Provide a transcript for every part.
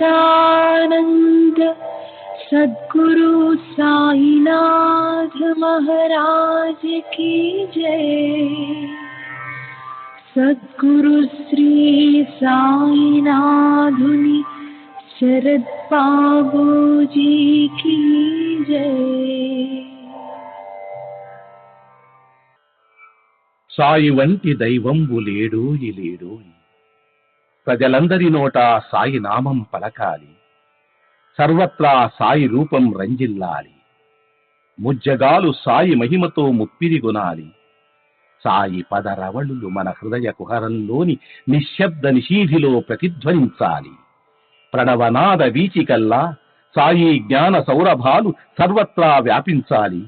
सच्चिदानंद सद्गुरु साईनाथ महाराज की जय। सद्गुरु श्री साईनाथुनि शरद बाबूजी की जय। సాయి వంటి దైవంబు లేడోయి లేడోయి, ప్రజలందరి నోట సాయి నామం పలకాలి, సర్వత్రా సాయి రూపం రంజిల్లాలి, ముజ్జగాలు సాయి మహిమతో ముప్పిరిగొనాలి. సాయి పదరవళులు మన హృదయ కుహరంలోని నిశ్శబ్ద నిశీధిలో ప్రతిధ్వనించాలి. ప్రణవనాద వీచికల్లా సాయి జ్ఞాన సౌరభాలు సర్వత్రా వ్యాపించాలి.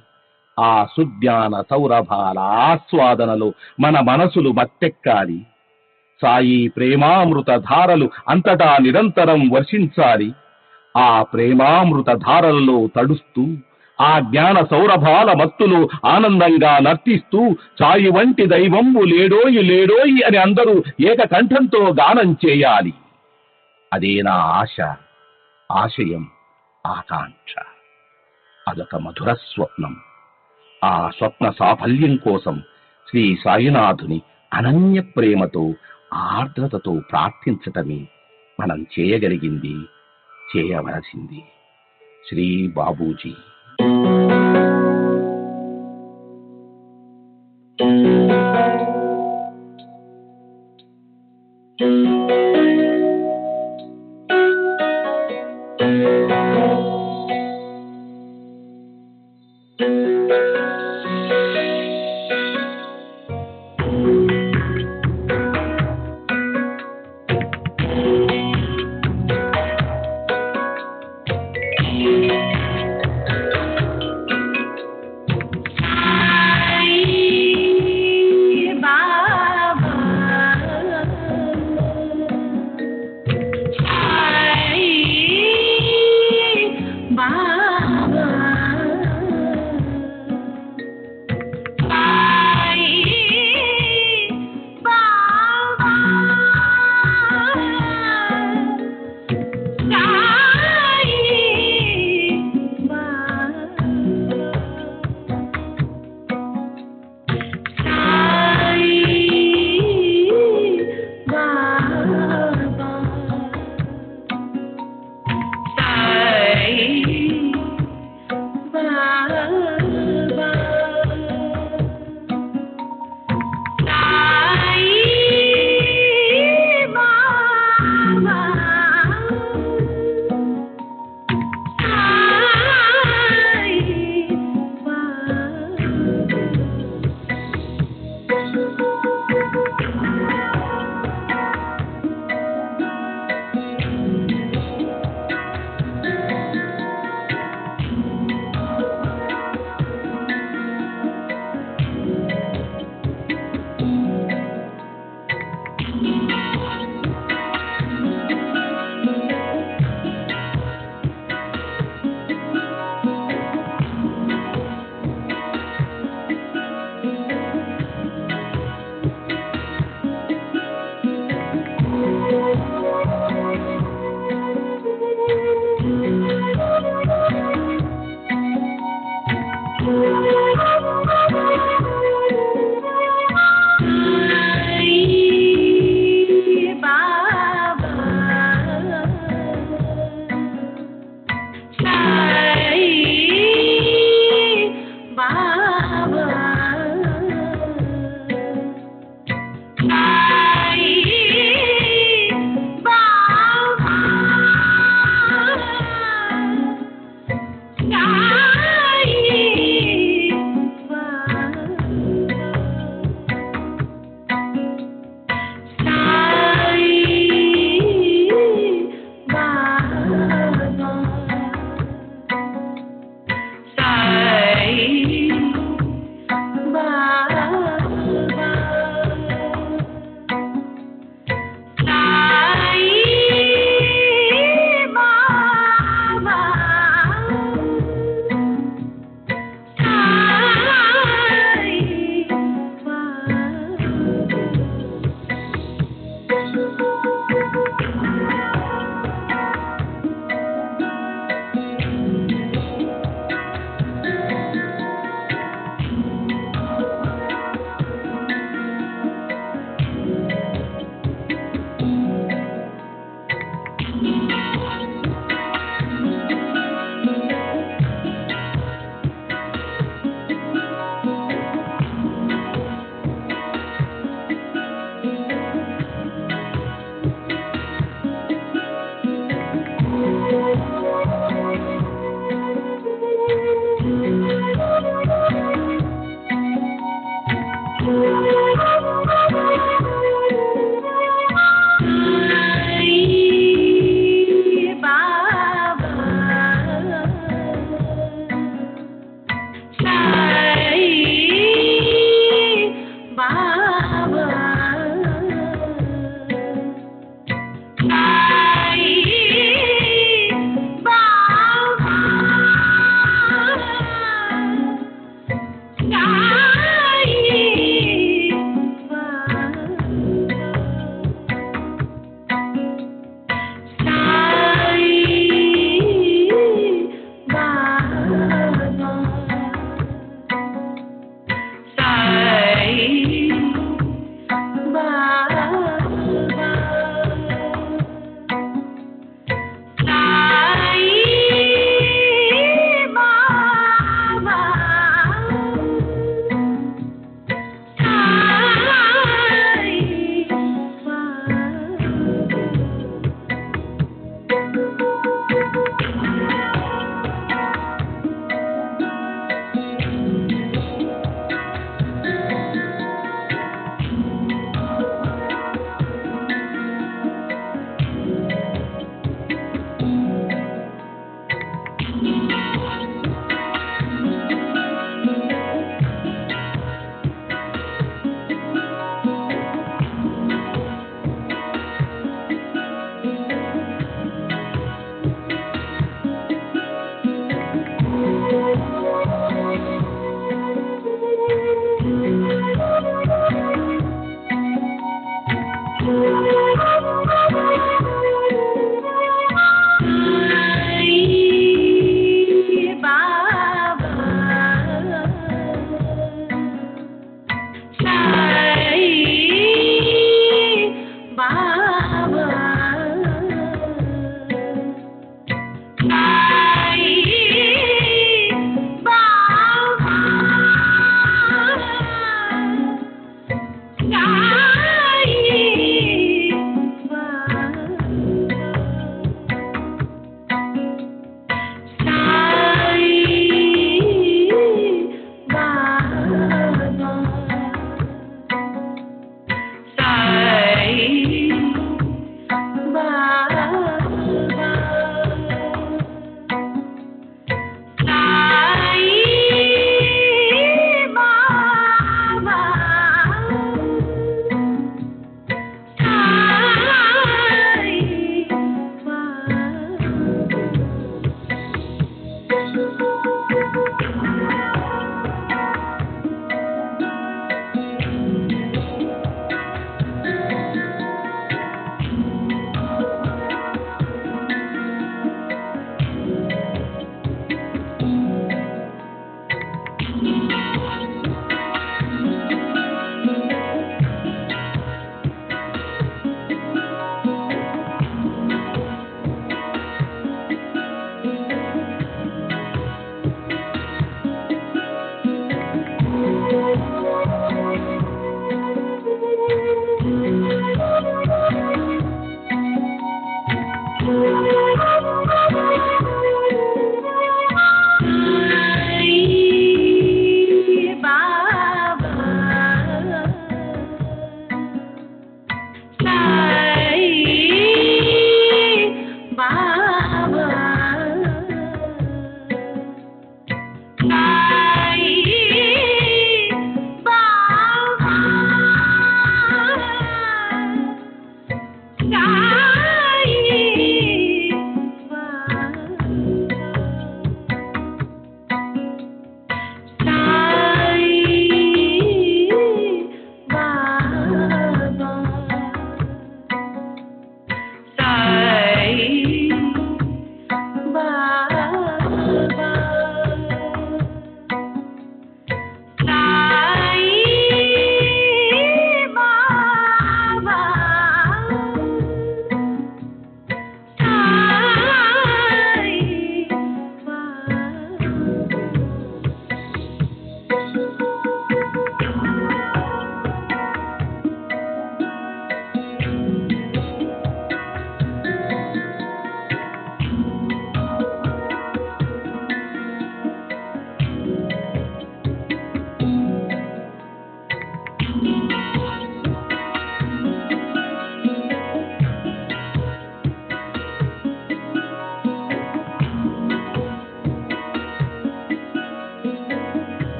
ఆ సుజ్ఞాన సౌరభాల ఆస్వాదనలో మన మనసులు మత్తెక్కాలి. సాయి ప్రేమామృత ధారలు అంతటా నిరంతరం వర్షించాలి. ఆ ప్రేమామృత ధారలలో తడుస్తూ, ఆ జ్ఞాన సౌరభాల మత్తులో ఆనందంగా నర్తిస్తూ సాయి వంటి దైవంబు లేడోయి లేడోయి అని అందరూ ఏకకంఠంతో గానం చేయాలి. అదే నా ఆశ, ఆశయం, ఆకాంక్ష. అదొక మధుర స్వప్నం. ఆ స్వప్న సాఫల్యం కోసం శ్రీ సాయినాథుని అనన్య ప్రేమతో, ఆర్ద్రతతో ప్రార్థించటమే మనం చేయగలిగింది, చేయవలసింది. శ్రీ బాబూజీ.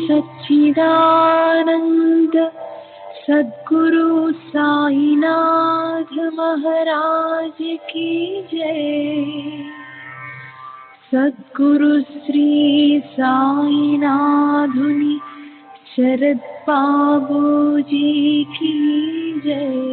सच्चिदानंद सद्गुरु साईनाथ महाराज की जय। सद्गुरु श्री साईनाथुनि शरद बाबूजी की जय।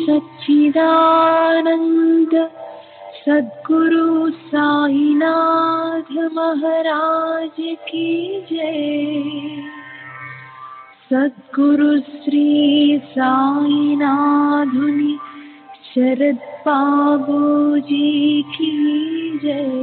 सच्चिदानंद सद्गुरु साईनाथ महाराज की जय। सद्गुरु श्री साईनाथुनि शरद बाबूजी की जय।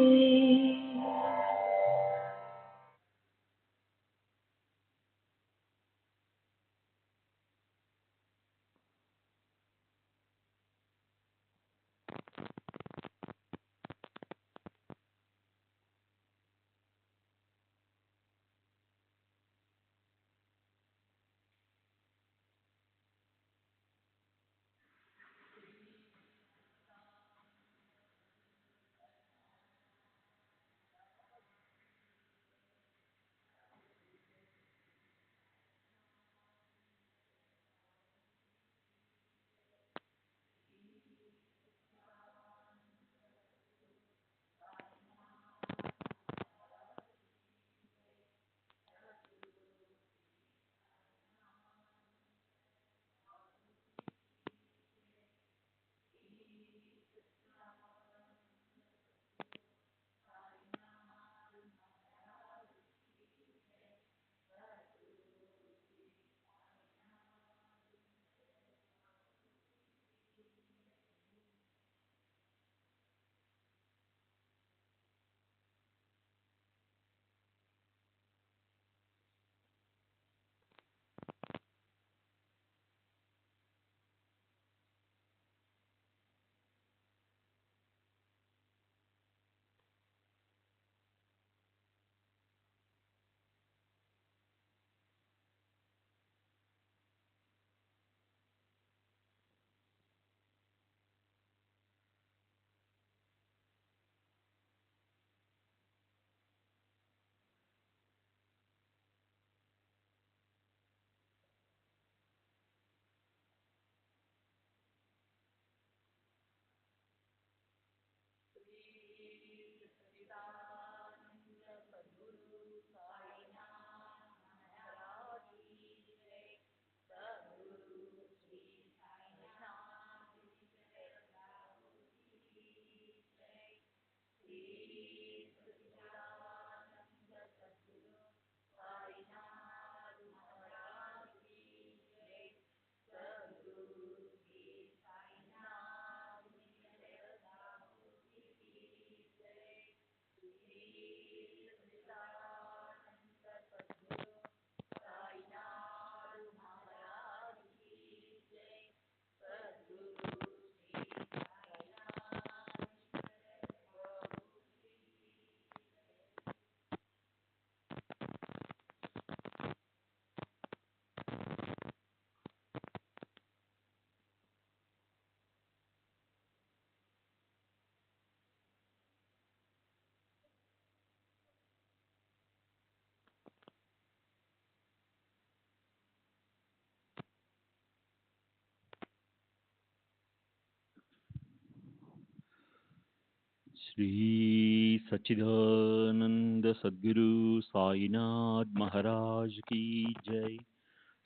श्री सच्चिदानंद सद्गुरु साईनाथ महाराज की जय।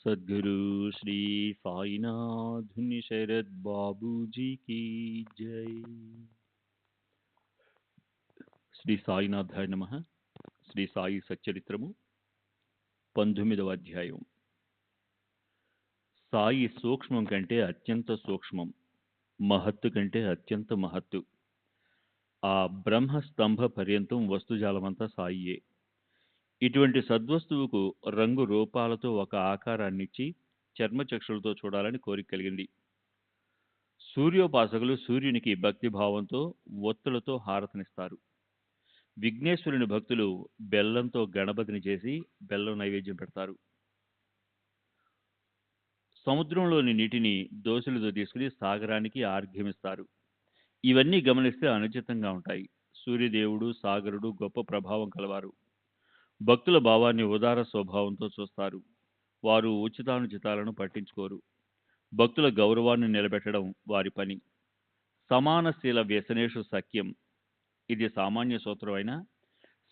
सद्गुरु श्री साईनाथ शरद बाबू जी की जय। శ్రీ సాయినాథాయ నమః. శ్రీ సాయి సచ్చరిత్రము 19వ అధ్యాయం. సాయి సూక్ష్మం కంటే అత్యంత సూక్ష్మం, మహత్తు కంటే అత్యంత మహత్తు. ఆ బ్రహ్మ స్తంభ పర్యంతం వస్తుజాలమంతా సాయియే. ఇటువంటి సద్వస్తువుకు రంగు రూపాలతో ఒక ఆకారాన్నిచ్చి చర్మచక్షులతో చూడాలని కోరిక కలిగింది. సూర్యోపాసకులు సూర్యునికి భక్తిభావంతో ఒత్తులతో హారతనిస్తారు. విఘ్నేశ్వరుని భక్తులు బెల్లంతో గణపతిని చేసి బెల్లం నైవేద్యం పెడతారు. సముద్రంలోని నీటిని దోశలతో తీసుకుని సాగరానికి ఆర్ఘ్యమిస్తారు. ఇవన్నీ గమనిస్తే అనుచితంగా ఉంటాయి. సూర్యదేవుడు, సాగరుడు గొప్ప ప్రభావం కలవారు. భక్తుల భావాన్ని ఉదార స్వభావంతో చూస్తారు. వారు ఉచితానుచితాలను పట్టించుకోరు. భక్తుల గౌరవాన్ని నిలబెట్టడం వారి పని. సమానశీల వ్యసనేషు సఖ్యం, ఇది సామాన్య సూత్రం అయినా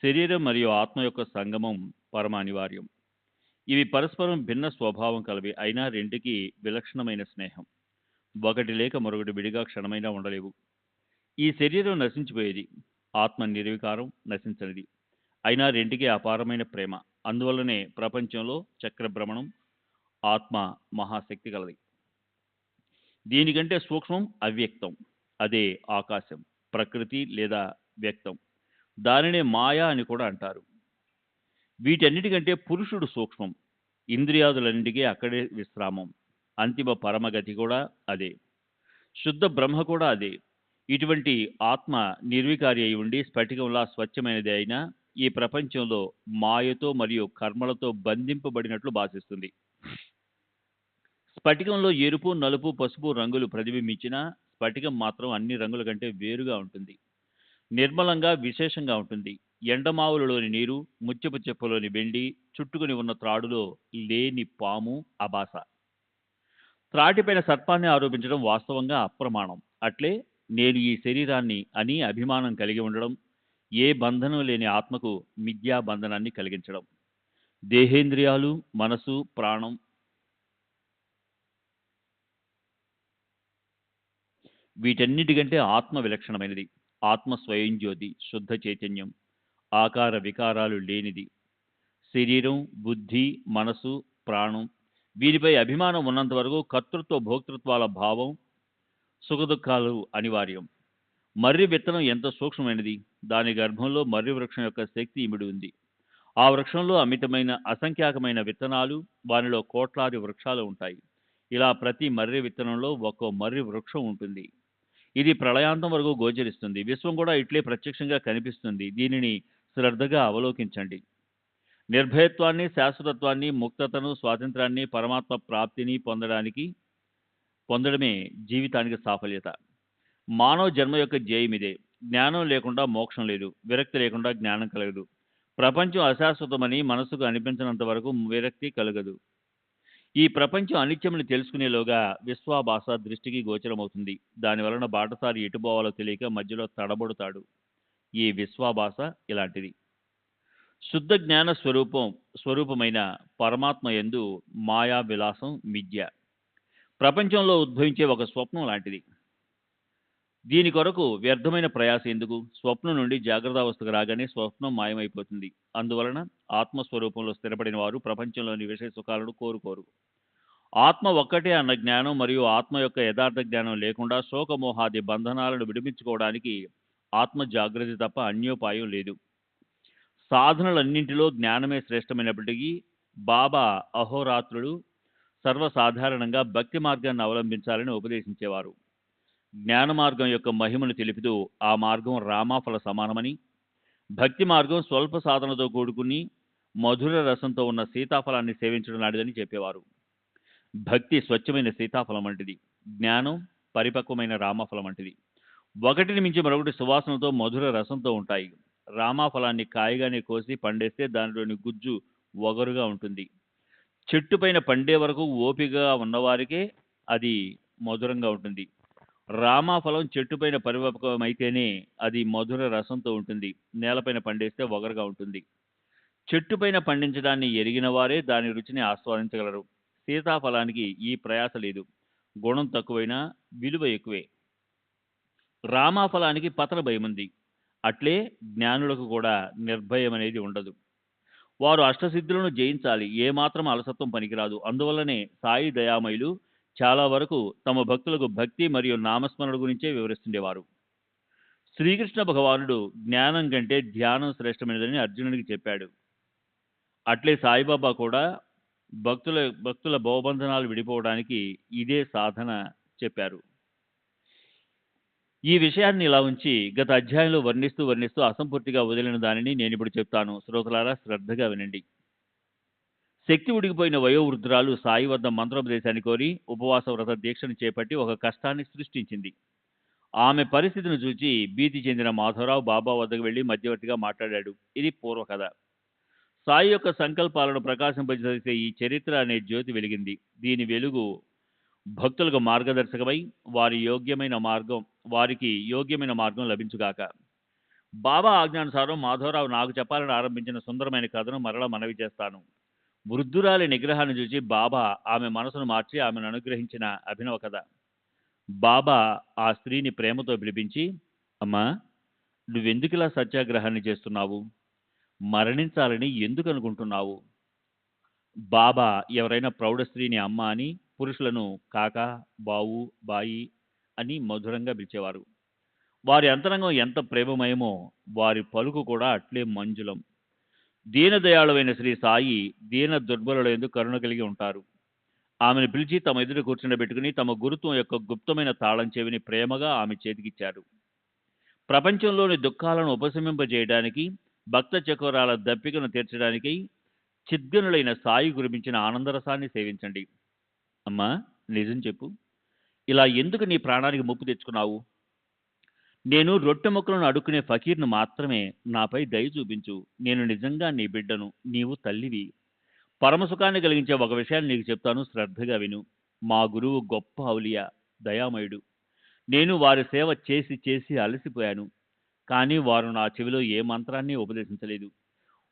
శరీరం మరియు ఆత్మ యొక్క సంగమం పరమ అనివార్యం. ఇవి పరస్పరం భిన్న స్వభావం కలవి, అయినా రెంటికి విలక్షణమైన స్నేహం. ఒకటి లేక మరొకటి విడిగా క్షణమైనా ఉండలేవు. ఈ శరీరం నశించిపోయేది, ఆత్మ నిర్వికారం, నశించనిది. అయినా రెంటికి అపారమైన ప్రేమ. అందువల్లనే ప్రపంచంలో చక్రభ్రమణం, ఆత్మ మహాశక్తి కలది. దీనికంటే సూక్ష్మం అవ్యక్తం. అదే ఆకాశం, ప్రకృతి లేదా వ్యక్తం. దానినే మాయా అని కూడా అంటారు. వీటన్నిటికంటే పురుషుడు సూక్ష్మం. ఇంద్రియాదులన్నిటికీ అక్కడే విశ్రామం. అంతిమ పరమగతి కూడా అదే. శుద్ధ బ్రహ్మ కూడా అదే. ఇటువంటి ఆత్మ నిర్వికారి అయి ఉండి స్ఫటికంలా స్వచ్ఛమైనది అయినా ఈ ప్రపంచంలో మాయతో మరియు కర్మలతో బంధింపబడినట్లు భాషిస్తుంది. స్ఫటికంలో ఎరుపు, నలుపు, పసుపు రంగులు ప్రతిబింబించినా స్ఫటికం మాత్రం అన్ని రంగుల కంటే వేరుగా ఉంటుంది. నిర్మలంగా, విశేషంగా ఉంటుంది. ఎండమావులలోని నీరు, ముత్యపు చెప్పులోని వెండి, చుట్టుకుని ఉన్న త్రాడులో లేని పాము అబాస. త్రాటిపైన సర్పాన్ని ఆరోపించడం వాస్తవంగా అప్రమాణం. అట్లే నేను ఈ శరీరాన్ని అని అభిమానం కలిగి ఉండడం ఏ బంధనం లేని ఆత్మకు మిథ్యా బంధనాన్ని కలిగించడం. దేహేంద్రియాలు, మనసు, ప్రాణం వీటన్నిటికంటే ఆత్మ విలక్షణమైనది. ఆత్మ స్వయం జ్యోతి, శుద్ధ చైతన్యం, ఆకార వికారాలు లేనిది. శరీరం, బుద్ధి, మనసు, ప్రాణం వీరిపై అభిమానం ఉన్నంత వరకు కర్తృత్వ భోక్తృత్వాల భావం, సుఖదుఖాలు అనివార్యం. మర్రి విత్తనం ఎంత సూక్ష్మమైనది. దాని గర్భంలో మర్రి వృక్షం యొక్క శక్తి ఇమిడి ఉంది. ఆ వృక్షంలో అమితమైన అసంఖ్యాకమైన విత్తనాలు, వానిలో కోట్లాది వృక్షాలు ఉంటాయి. ఇలా ప్రతి మర్రి విత్తనంలో ఒక్కో మర్రి వృక్షం ఉంటుంది. ఇది ప్రళయాంతం వరకు గోచరిస్తుంది. విశ్వం కూడా ఇట్లే ప్రత్యక్షంగా కనిపిస్తుంది. దీనిని శ్రద్ధగా అవలోకించండి. నిర్భయత్వాన్ని, శాశ్వతత్వాన్ని, ముక్తతను, స్వాతంత్రాన్ని, పరమాత్మ ప్రాప్తిని పొందడమే జీవితానికి సాఫల్యత. మానవ జన్మ యొక్క ధ్యేయం ఇదే. జ్ఞానం లేకుండా మోక్షం లేదు, విరక్తి లేకుండా జ్ఞానం కలగదు. ప్రపంచం అశాశ్వతమని మనసుకు అనిపించినంత వరకు విరక్తి కలగదు. ఈ ప్రపంచం అనిత్యమని తెలుసుకునేలోగా విశ్వాభాస దృష్టికి గోచరమవుతుంది. దాని వలన బాటసారి ఎటుపోవాలో తెలియక మధ్యలో తడబడుతాడు. ఈ విశ్వాభాస ఇలాంటిది. శుద్ధ జ్ఞాన స్వరూపమైన పరమాత్మ యందు మాయా విలాసం మిథ్య. ప్రపంచంలో ఉద్భవించే ఒక స్వప్నం లాంటిది. దీని కొరకు వ్యర్థమైన ప్రయాస ఎందుకు? స్వప్నం నుండి జాగ్రత్తావస్థకు రాగానే స్వప్నం మాయమైపోతుంది. అందువలన ఆత్మస్వరూపంలో స్థిరపడిన వారు ప్రపంచంలోని విషయ సుఖాలను కోరుకోరు. ఆత్మ ఒక్కటే అన్న జ్ఞానం మరియు ఆత్మ యొక్క యథార్థ జ్ఞానం లేకుండా శోకమోహాది బంధనాలను విడిపించుకోవడానికి ఆత్మ జాగృతి తప్ప అన్యోపాయం లేదు. సాధనలన్నింటిలో జ్ఞానమే శ్రేష్టమైనప్పటికీ బాబా అహోరాత్రులు సర్వసాధారణంగా భక్తి మార్గాన్ని అవలంబించాలని ఉపదేశించేవారు. జ్ఞాన మార్గం యొక్క మహిమను తెలుపుతూ ఆ మార్గం రామాఫల సమానమని, భక్తి మార్గం స్వల్ప సాధనతో కూడుకుని మధుర రసంతో ఉన్న సీతాఫలాన్ని సేవించడం లాంటిదని చెప్పేవారు. భక్తి స్వచ్ఛమైన సీతాఫలం వంటిది. జ్ఞానం పరిపక్వమైన రామఫలం వంటిది. ఒకటిని మించి మరొకటి సువాసనతో మధుర రసంతో ఉంటాయి. రామాఫలాన్ని కాయగానే కోసి పండేస్తే దానిలోని గుజ్జు ఒగరుగా ఉంటుంది. చెట్టు పైన పండే వరకు ఓపికగా ఉన్నవారికే అది మధురంగా ఉంటుంది. రామాఫలం చెట్టుపైన పరిపక్వమైతేనే అది మధుర రసంతో ఉంటుంది. నేలపైన పండేస్తే ఒగరుగా ఉంటుంది. చెట్టుపైన పండించడాన్ని ఎరిగిన వారే దాని రుచిని ఆస్వాదించగలరు. సీతాఫలానికి ఈ ప్రయాస లేదు. గుణం తక్కువైనా విలువ ఎక్కువే. రామాఫలానికి పతన భయం ఉంది. అట్లే జ్ఞానులకు కూడా నిర్భయం అనేది ఉండదు. వారు అష్టసిద్ధులను జయించాలి. ఏమాత్రం అలసత్వం పనికిరాదు. అందువల్లనే సాయి దయామయులు చాలా వరకు తమ భక్తులకు భక్తి మరియు నామస్మరణ గురించే వివరిస్తుండేవారు. శ్రీకృష్ణ భగవానుడు జ్ఞానం కంటే ధ్యానం శ్రేష్టమైనదని అర్జునుడికి చెప్పాడు. అట్లే సాయిబాబా కూడా భక్తుల భవబంధనాలు విడిపోవడానికి ఇదే సాధన చెప్పారు. ఈ విషయాన్ని ఇలా ఉంచి గత అధ్యాయంలో వర్ణిస్తూ అసంపూర్తిగా వదిలిన దానిని నేను ఇప్పుడు చెప్తాను. శ్రోతలారా శ్రద్ధగా వినండి. శక్తి ఉడికిపోయిన వయోవృద్ధురాలు సాయి వద్ద మంత్రోపదేశాన్ని కోరి ఉపవాస వ్రత దీక్షను చేపట్టి ఒక కష్టాన్ని సృష్టించింది. ఆమె పరిస్థితిని చూచి భీతి చెందిన మాధవరావు బాబా వద్దకు వెళ్లి మధ్యవర్తిగా మాట్లాడాడు. ఇది పూర్వకథ. సాయి యొక్క సంకల్పాలను ప్రకాశింపజేసే ఈ చరిత్ర అనే జ్యోతి వెలిగింది. దీని వెలుగు భక్తులకు మార్గదర్శకమై వారికి యోగ్యమైన మార్గం లభించుగాక. బాబా ఆజ్ఞానుసారం మాధవరావు నాకు చెప్పాలని ఆరంభించిన సుందరమైన కథను మరలా మనవి చేస్తాను. వృద్ధురాలి నిగ్రహాన్ని చూసి బాబా ఆమె మనసును మార్చి ఆమెను అనుగ్రహించిన అభినవ కథ. బాబా ఆ స్త్రీని ప్రేమతో పిలిపించి, అమ్మా, నువ్వెందుకిలా సత్యాగ్రహాన్ని చేస్తున్నావు? మరణించాలని ఎందుకు అనుకుంటున్నావు? బాబా ఎవరైనా ప్రౌఢ స్త్రీని అమ్మ అని, పురుషులను కాక, బావు, బాయి అని మధురంగా పిలిచేవారు. వారి అంతరంగం ఎంత ప్రేమమయమో వారి పలుకు కూడా అట్లే మంజులం. దీనదయాళువైన శ్రీ సాయి దీన దుర్బలులందు కరుణ కలిగి ఉంటారు. ఆమెను పిలిచి తమ ఎదుట కూర్చుండబెట్టుకుని తమ గురుత్వం యొక్క గుప్తమైన తాళం చెవిని ప్రేమగా ఆమె చేతికిచ్చారు. ప్రపంచంలోని దుఃఖాలను ఉపశమింపజేయడానికి, భక్త చకోరాల దప్పికను తీర్చడానికి చిద్గనులైన సాయి కురిపించిన ఆనందరసాన్ని సేవించండి. అమ్మా, నిజం చెప్పు, ఇలా ఎందుకు నీ ప్రాణానికి ముప్పు తెచ్చుకున్నావు? నేను రొట్టె ముక్కలను అడుక్కునే ఫకీర్ను మాత్రమే. నాపై దయ చూపించు. నేను నిజంగా నీ బిడ్డను. నీవు తల్లివి. పరమసుఖాన్ని కలిగించే ఒక విషయాన్ని నీకు చెప్తాను, శ్రద్ధగా విను. మా గురువు గొప్ప ఔలియా, దయామయుడు. నేను వారి సేవ చేసి చేసి అలసిపోయాను. కానీ వారు నా చెవిలో ఏ మంత్రాన్ని ఉపదేశించలేదు.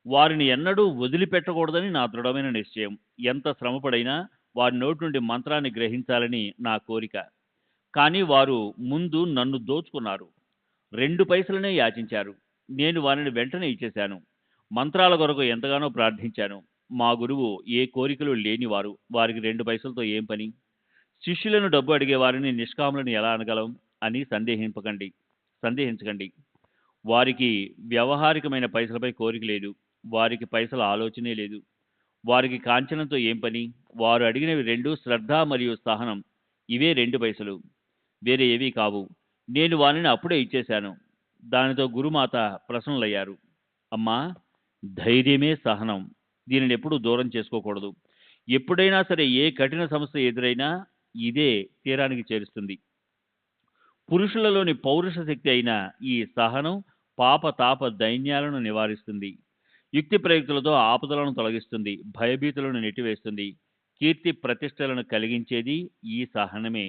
వారిని ఎన్నడూ వదిలిపెట్టకూడదని నా దృఢమైన నిశ్చయం. ఎంత శ్రమపడైనా వారి నోటి నుండి మంత్రాన్ని గ్రహించాలని నా కోరిక. కానీ వారు ముందు నన్ను దోచుకున్నారు. 2 పైసలనే యాచించారు. నేను వారిని వెంటనే ఇచ్చేశాను. మంత్రాల కొరకు ఎంతగానో ప్రార్థించాను. మా గురువు ఏ కోరికలు లేనివారు. వారికి 2 పైసలతో ఏం పని? శిష్యులను డబ్బు అడిగే వారిని నిష్కాములను ఎలా అనగలం అని సందేహించకండి. వారికి వ్యవహారికమైన పైసలపై కోరిక లేదు. వారికి పైసల ఆలోచనే లేదు. వారికి కాంచనంతో ఏం పని? వారు అడిగినవి 2 శ్రద్ధ మరియు సహనం. ఇవే 2 పైసలు, వేరే ఏవీ కావు. నేను వారిని అప్పుడే ఇచ్చేశాను. దానితో గురుమాత ప్రసన్నులయ్యారు. అమ్మా, ధైర్యమే సహనం. దీనిని ఎప్పుడూ దూరం చేసుకోకూడదు. ఎప్పుడైనా సరే ఏ కఠిన సమస్య ఎదురైనా ఇదే తీరానికి చేరుస్తుంది. పురుషులలోని పౌరుష శక్తి అయిన ఈ సహనం పాప తాప దైన్యాలను నివారిస్తుంది. యుక్తి ప్రయుక్తులతో ఆపదలను తొలగిస్తుంది. భయభీతులను నెట్టివేస్తుంది. కీర్తి ప్రతిష్టలను కలిగించేది ఈ సహనమే.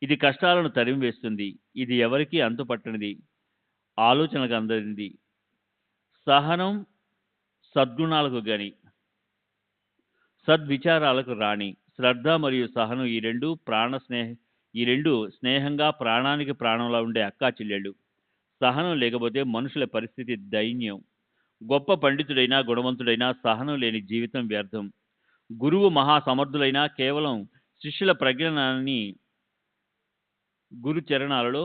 ఇది కష్టాలను తరిమివేస్తుంది. ఇది ఎవరికీ అంతుపట్టనిది, ఆలోచనకు అందనిది. సహనం సద్గుణాలకు గని, సద్విచారాలకు రాణి. శ్రద్ధ మరియు సహనం ఈ రెండు స్నేహంగా ప్రాణానికి ప్రాణంలా ఉండే అక్కా చెల్లెళ్ళు. సహనం లేకపోతే మనుషుల పరిస్థితి దైన్యం. గొప్ప పండితుడైనా గుణవంతుడైనా సహనం లేని జీవితం వ్యర్థం. గురువు మహాసమర్థులైనా కేవలం శిష్యుల ప్రజ్ఞానాన్ని, గురు చరణాలలో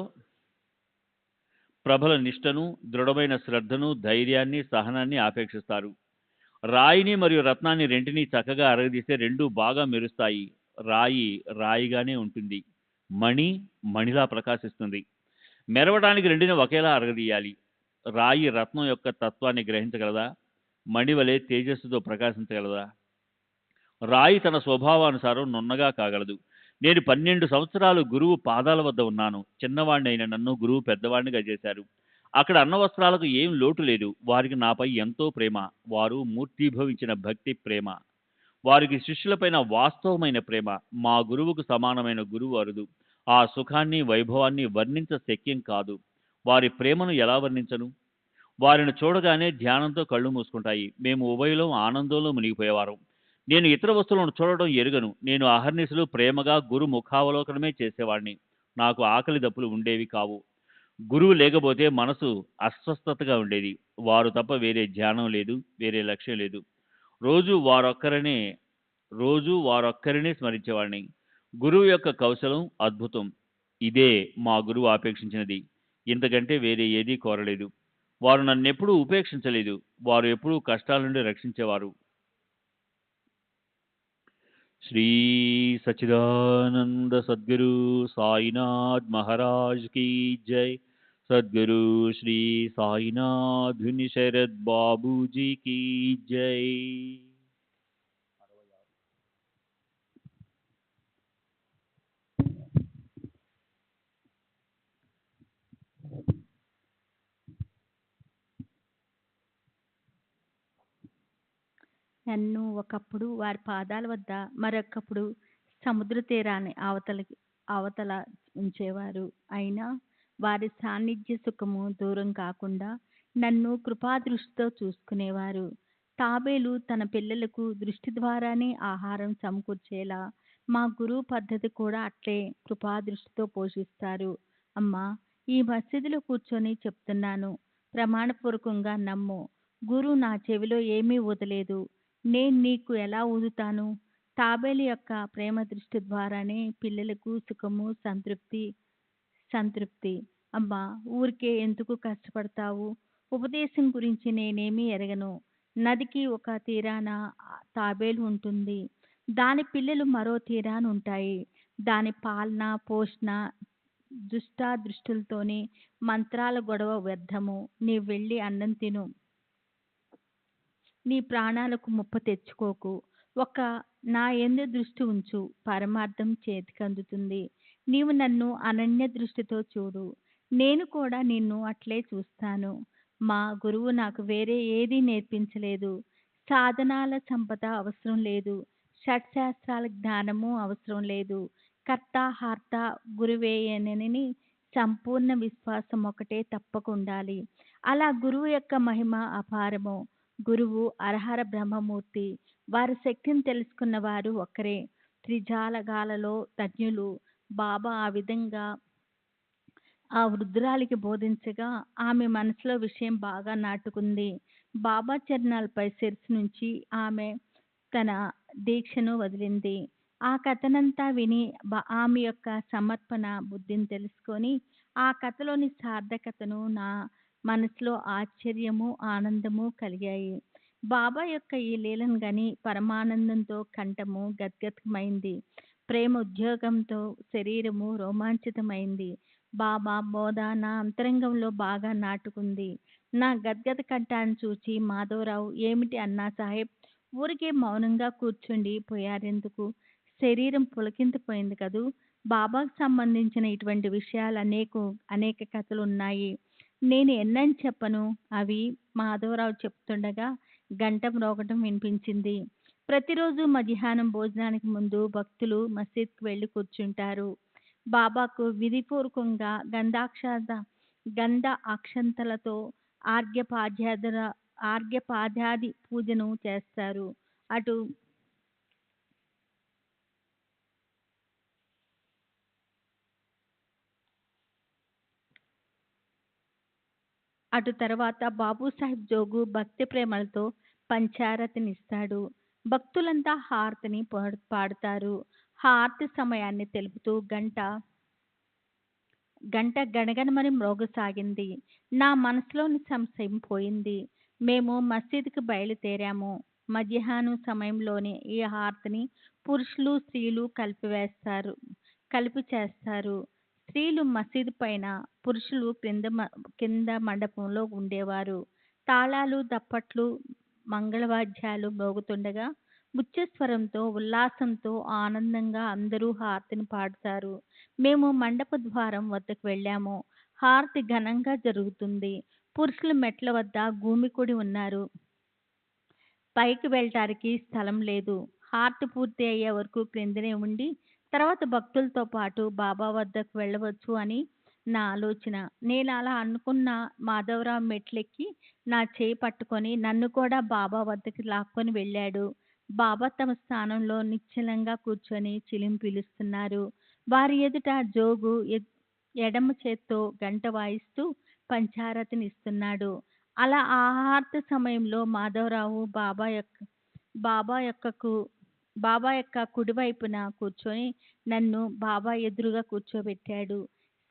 ప్రబల నిష్టను, దృఢమైన శ్రద్ధను, ధైర్యాన్ని, సహనాన్ని ఆపేక్షిస్తారు. రాయిని మరియు రత్నాన్ని రెంటిని చక్కగా అరగదీస్తే 2 బాగా మెరుస్తాయి. రాయి రాయిగానే ఉంటుంది. మణి మణిలా ప్రకాశిస్తుంది. మెరవడానికి రెండిని ఒకేలా అరగదీయాలి. రాయి రత్నం యొక్క తత్వాన్ని గ్రహించగలదా? మణి వలె తేజస్సుతో ప్రకాశించగలదా? రాయి తన స్వభావానుసారం నున్నగా కాగలదు. నేను 12 సంవత్సరాలు గురువు పాదాల వద్ద ఉన్నాను. చిన్నవాడిని అయిన నన్ను గురువు పెద్దవాడినిగా చేశారు. అక్కడ అన్న వస్త్రాలకు ఏం లోటు లేదు. వారికి నాపై ఎంతో ప్రేమ. వారు మూర్తీభవించిన భక్తి ప్రేమ. వారికి శిష్యులపైన వాస్తవమైన ప్రేమ. మా గురువుకు సమానమైన గురువు అరుదు. ఆ సుఖాన్ని, వైభవాన్ని వర్ణించ శక్యం కాదు. వారి ప్రేమను ఎలా వర్ణించను? వారిని చూడగానే ధ్యానంతో కళ్ళు మూసుకుంటాయి. మేము ఉభయలో ఆనందంలో మునిగిపోయేవారం. నేను ఇతర వస్తువులను చూడడం ఎరుగను. నేను అహర్నిశలు ప్రేమగా గురు ముఖావలోకనమే చేసేవాడిని. నాకు ఆకలి దప్పులు ఉండేవి కావు. గురువు లేకపోతే మనసు అస్వస్థతగా ఉండేది. వారు తప్ప వేరే ధ్యానం లేదు, వేరే లక్ష్యం లేదు. రోజు వారొక్కరినే స్మరించేవాడిని. గురువు యొక్క కౌశలం అద్భుతం. ఇదే మా గురువు ఆపేక్షించినది. ఇంతకంటే వేరే ఏదీ కోరలేదు. వారు నన్నెప్పుడూ ఉపేక్షించలేదు. వారు ఎప్పుడూ కష్టాల నుండి రక్షించేవారు. శ్రీ సచ్చిదానంద సద్గురు సాయినాథ్ మహారాజ్ की जय. सद्गुरु श्री साईनाथ शरद बाबू जी की जय. నన్ను ఒకప్పుడు వారి పాదాల వద్ద, మరొకప్పుడు సముద్ర తీరాన్ని అవతల ఉంచేవారు. అయినా వారి సాన్నిధ్య సుఖము దూరం కాకుండా నన్ను కృపాదృష్టితో చూసుకునేవారు. తాబేలు తన పిల్లలకు దృష్టి ద్వారానే ఆహారం సమకూర్చేలా మా గురువు పద్ధతి కూడా అట్లే కృపాదృష్టితో పోషిస్తారు. అమ్మా, ఈ మసీదులో కూర్చొని చెప్తున్నాను. ప్రమాణపూర్వకంగా నమ్ము. గురువు నా చెవిలో ఏమీ ఊదలేదు. నేను నీకు ఎలా ఊదుతాను? తాబేలు యొక్క ప్రేమ దృష్టి ద్వారానే పిల్లలకు సుఖము, సంతృప్తి. అమ్మా, ఊరికే ఎందుకు కష్టపడతావు? ఉపదేశం గురించి నేనేమీ ఎరగను. నదికి ఒక తీరాన తాబేలు ఉంటుంది. దాని పిల్లలు మరో తీరాన ఉంటాయి. దాని పాలన, పోషణ, దృష్టులతోని మంత్రాల గొడవ వ్యర్థము. నీవు వెళ్ళి అన్నం తిను. నీ ప్రాణాలకు ముప్పు తెచ్చుకోకు. ఒక నా యందు దృష్టి ఉంచు, పరమార్థం చేతికందుతుంది. నీవు నన్ను అనన్య దృష్టితో చూడు, నేను కూడా నిన్ను అట్లే చూస్తాను. మా గురువు నాకు వేరే ఏదీ నేర్పించలేదు. సాధనాల సంపద అవసరం లేదు. షట్శాస్త్రాల జ్ఞానము అవసరం లేదు. కర్త హర్త గురువేయనని సంపూర్ణ విశ్వాసం ఒకటే తప్పకుండాలి. అలా గురువు యొక్క మహిమ అపారము. గురువు అరహర బ్రహ్మమూర్తి. వారి శక్తిని తెలుసుకున్న వారు ఒక్కరే. త్రిజాలగాలలో ధన్యులు. బాబా ఆ విధంగా ఆ వృద్ధురాలికి బోధించగా ఆమె మనసులో విషయం బాగా నాటుకుంది. బాబా చరణాలపై శిరస్సు నుంచి ఆమె తన దీక్షను వదిలింది. ఆ కథనంతా విని ఆమె యొక్క సమర్పణ బుద్ధిని తెలుసుకొని ఆ కథలోని సార్థకతను నా మనసులో ఆశ్చర్యము, ఆనందము కలిగాయి. బాబా యొక్క ఈ లీలను గని పరమానందంతో కంఠము గద్గదమైంది. ప్రేమ ఉద్యోగంతో శరీరము రోమాంచితమైంది. బాబా బోధ నా అంతరంగంలో బాగా నాటుకుంది. నా గద్గద కంఠాన్ని చూచి మాధవరావు, ఏమిటి అన్నా సాహెబ్, ఊరికే మౌనంగా కూర్చుండి పోయారెందుకు? శరీరం పులకింతిపోయింది కదూ. బాబాకు సంబంధించిన ఇటువంటి విషయాలు అనేక కథలు ఉన్నాయి. నేను ఎన్నని చెప్పను. అవి మాధవరావు చెప్తుండగా గంట మ్రోగటం వినిపించింది. ప్రతిరోజు మధ్యాహ్నం భోజనానికి ముందు భక్తులు మసీద్కి వెళ్ళి కూర్చుంటారు. బాబాకు విధిపూర్వకంగా గంధ అక్షంతలతో ఆర్ఘ్యపాద్యాది పూజను చేస్తారు. అటు తర్వాత బాబూసాహెబ్ జోగు భక్తి ప్రేమలతో పంచారతినిస్తాడు. భక్తులంతా హారతిని పాడుతారు. హారతి సమయాన్ని తెలుపుతూ గంట గణగణమని మ్రోగసాగింది. నా మనసులోని సంశయం పోయింది. మేము మసీదుకి బయలుదేరాము. మధ్యాహ్నం సమయంలోనే ఈ హారతిని పురుషులు, స్త్రీలు కలిపి చేస్తారు. స్త్రీలు మసీదు పైన, పురుషులు కింద మండపంలో ఉండేవారు. తాళాలు, దప్పట్లు, మంగళవాద్యాలు మోగుతుండగా ఉచ్చస్వరంతో, ఉల్లాసంతో, ఆనందంగా అందరూ హారతిని పాడుతారు. మేము మండప ద్వారం వద్దకు వెళ్ళాము. హారతి ఘనంగా జరుగుతుంది. పురుషులు మెట్ల వద్ద గూమికూడి ఉన్నారు. పైకి వెళ్ళటానికి స్థలం లేదు. హారతి పూర్తి అయ్యే వరకు క్రిందనే ఉండి తర్వాత భక్తులతో పాటు బాబా వద్దకు వెళ్ళవచ్చు అని నా ఆలోచన. నేను అలా అనుకున్న మాధవరావు మెట్లెక్కి నా చేయి పట్టుకొని నన్ను కూడా బాబా వద్దకు లాక్కొని వెళ్ళాడు. బాబా తమ స్థానంలో నిశ్చలంగా కూర్చొని చిలిం పీలుస్తున్నారు. వారి ఎదుట జోగు ఎడమ చేత్తో గంట వాయిస్తూ పంచారతినిస్తున్నాడు. అలా ఆహార్త సమయంలో మాధవరావు బాబా యొక్క కుడివైపున కూర్చొని నన్ను బాబా ఎదురుగా కూర్చోబెట్టాడు.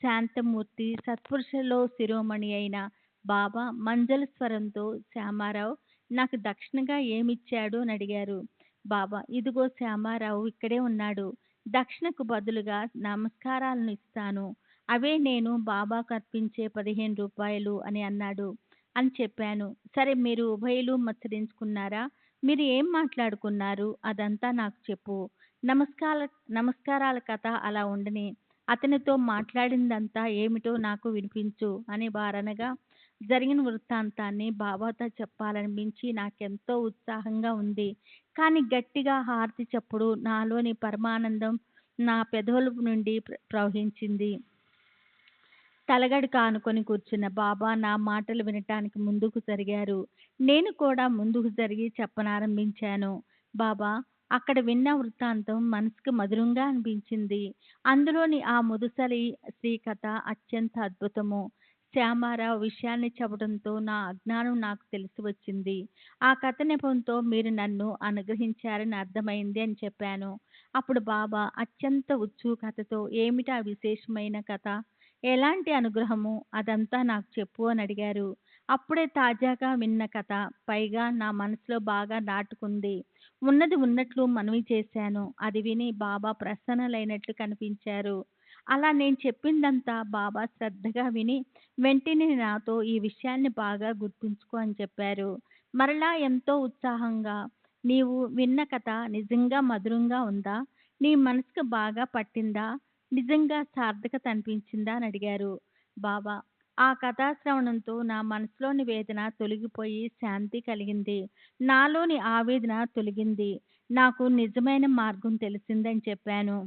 శాంతమూర్తి, సత్పురుషులలో శిరోమణి అయిన బాబా మంజల స్వరంతో, శ్యామారావు నాకు దక్షిణగా ఏమిచ్చాడు అని అడిగారు. బాబా, ఇదిగో శ్యామారావు ఇక్కడే ఉన్నాడు. దక్షిణకు బదులుగా నమస్కారాలను ఇస్తాను. అవే నేను బాబాకు అర్పించే 15 రూపాయలు అని అన్నాడు అని చెప్పాను. సరే, మీరు ఉభయులు మత్సరించుకున్నారా? మీరు ఏం మాట్లాడుకున్నారు? అదంతా నాకు చెప్పు. నమస్కారాల కథ అలా ఉండని, అతనితో మాట్లాడిందంతా ఏమిటో నాకు వినిపించు అని వారనగా జరిగిన వృత్తాంతాన్ని బాబాతో చెప్పాలనిపించి నాకెంతో ఉత్సాహంగా ఉంది. కానీ గట్టిగా హారతి చప్పుడు నాలోని పరమానందం నా పెదవుల నుండి ప్రవహించింది. తలగడక ఆనుకొని కూర్చున్న బాబా నా మాటలు వినటానికి ముందుకు జరిగారు. నేను కూడా ముందుకు జరిగి చెప్పనారంభించాను. బాబా, అక్కడ విన్న వృత్తాంతం మనసుకు మధురంగా అనిపించింది. అందులోని ఆ ముదుసలి స్త్రీ కథ అత్యంత అద్భుతము. శ్యామారావు విషయాన్ని చెప్పడంతో నా అజ్ఞానం నాకు తెలిసి వచ్చింది. ఆ కథ నెపంతో మీరు నన్ను అనుగ్రహించారని అర్థమైంది అని చెప్పాను. అప్పుడు బాబా అత్యంత ఉత్సుకతతో ఏమిటా విశేషమైన కథ? ఎలాంటి అనుగ్రహము? అదంతా నాకు చెప్పు అని అడిగారు. అప్పుడే తాజాగా విన్న కథ, పైగా నా మనసులో బాగా నాటుకుంది. ఉన్నది ఉన్నట్లు మనవి చేశాను. అది విని బాబా ప్రసన్నలైనట్లు కనిపించారు. అలా నేను చెప్పిందంతా బాబా శ్రద్ధగా విని వెంటనే నాతో ఈ విషయాన్ని బాగా గుర్తుంచుకో అని చెప్పారు. మరలా ఎంతో ఉత్సాహంగా, నీవు విన్న కథ నిజంగా మధురంగా ఉందా? నీ మనసుకు బాగా పట్టిందా? నిజంగా సార్థకత అనిపించిందా అని అడిగారు. బాబా ఆ కథా శ్రవణంతో నా మనసులోని వేదన తొలగిపోయి శాంతి కలిగింది. నాలోని ఆవేదన తొలగింది. నాకు నిజమైన మార్గం తెలిసిందని చెప్పాను.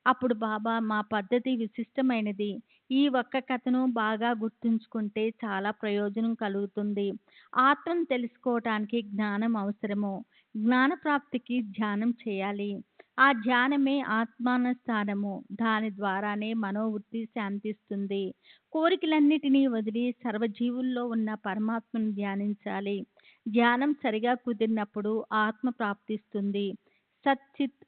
అప్పుడు బాబా మా పద్ధతి విశిష్టమైనది. ఈ ఒక్క కథను బాగా గుర్తుంచుకుంటే చాలా ప్రయోజనం కలుగుతుంది. ఆత్మను తెలుసుకోవటానికి జ్ఞానం అవసరము. జ్ఞాన ప్రాప్తికి ధ్యానం చేయాలి. ఆ ధ్యానమే ఆత్మానుస్థానము. దాని ద్వారానే మనోవృత్తి శాంతిస్తుంది. కోరికలన్నిటినీ వదిలి సర్వజీవుల్లో ఉన్న పరమాత్మను ధ్యానించాలి. ధ్యానం సరిగా కుదిరినప్పుడు ఆత్మ ప్రాప్తిస్తుంది. సచ్చిత్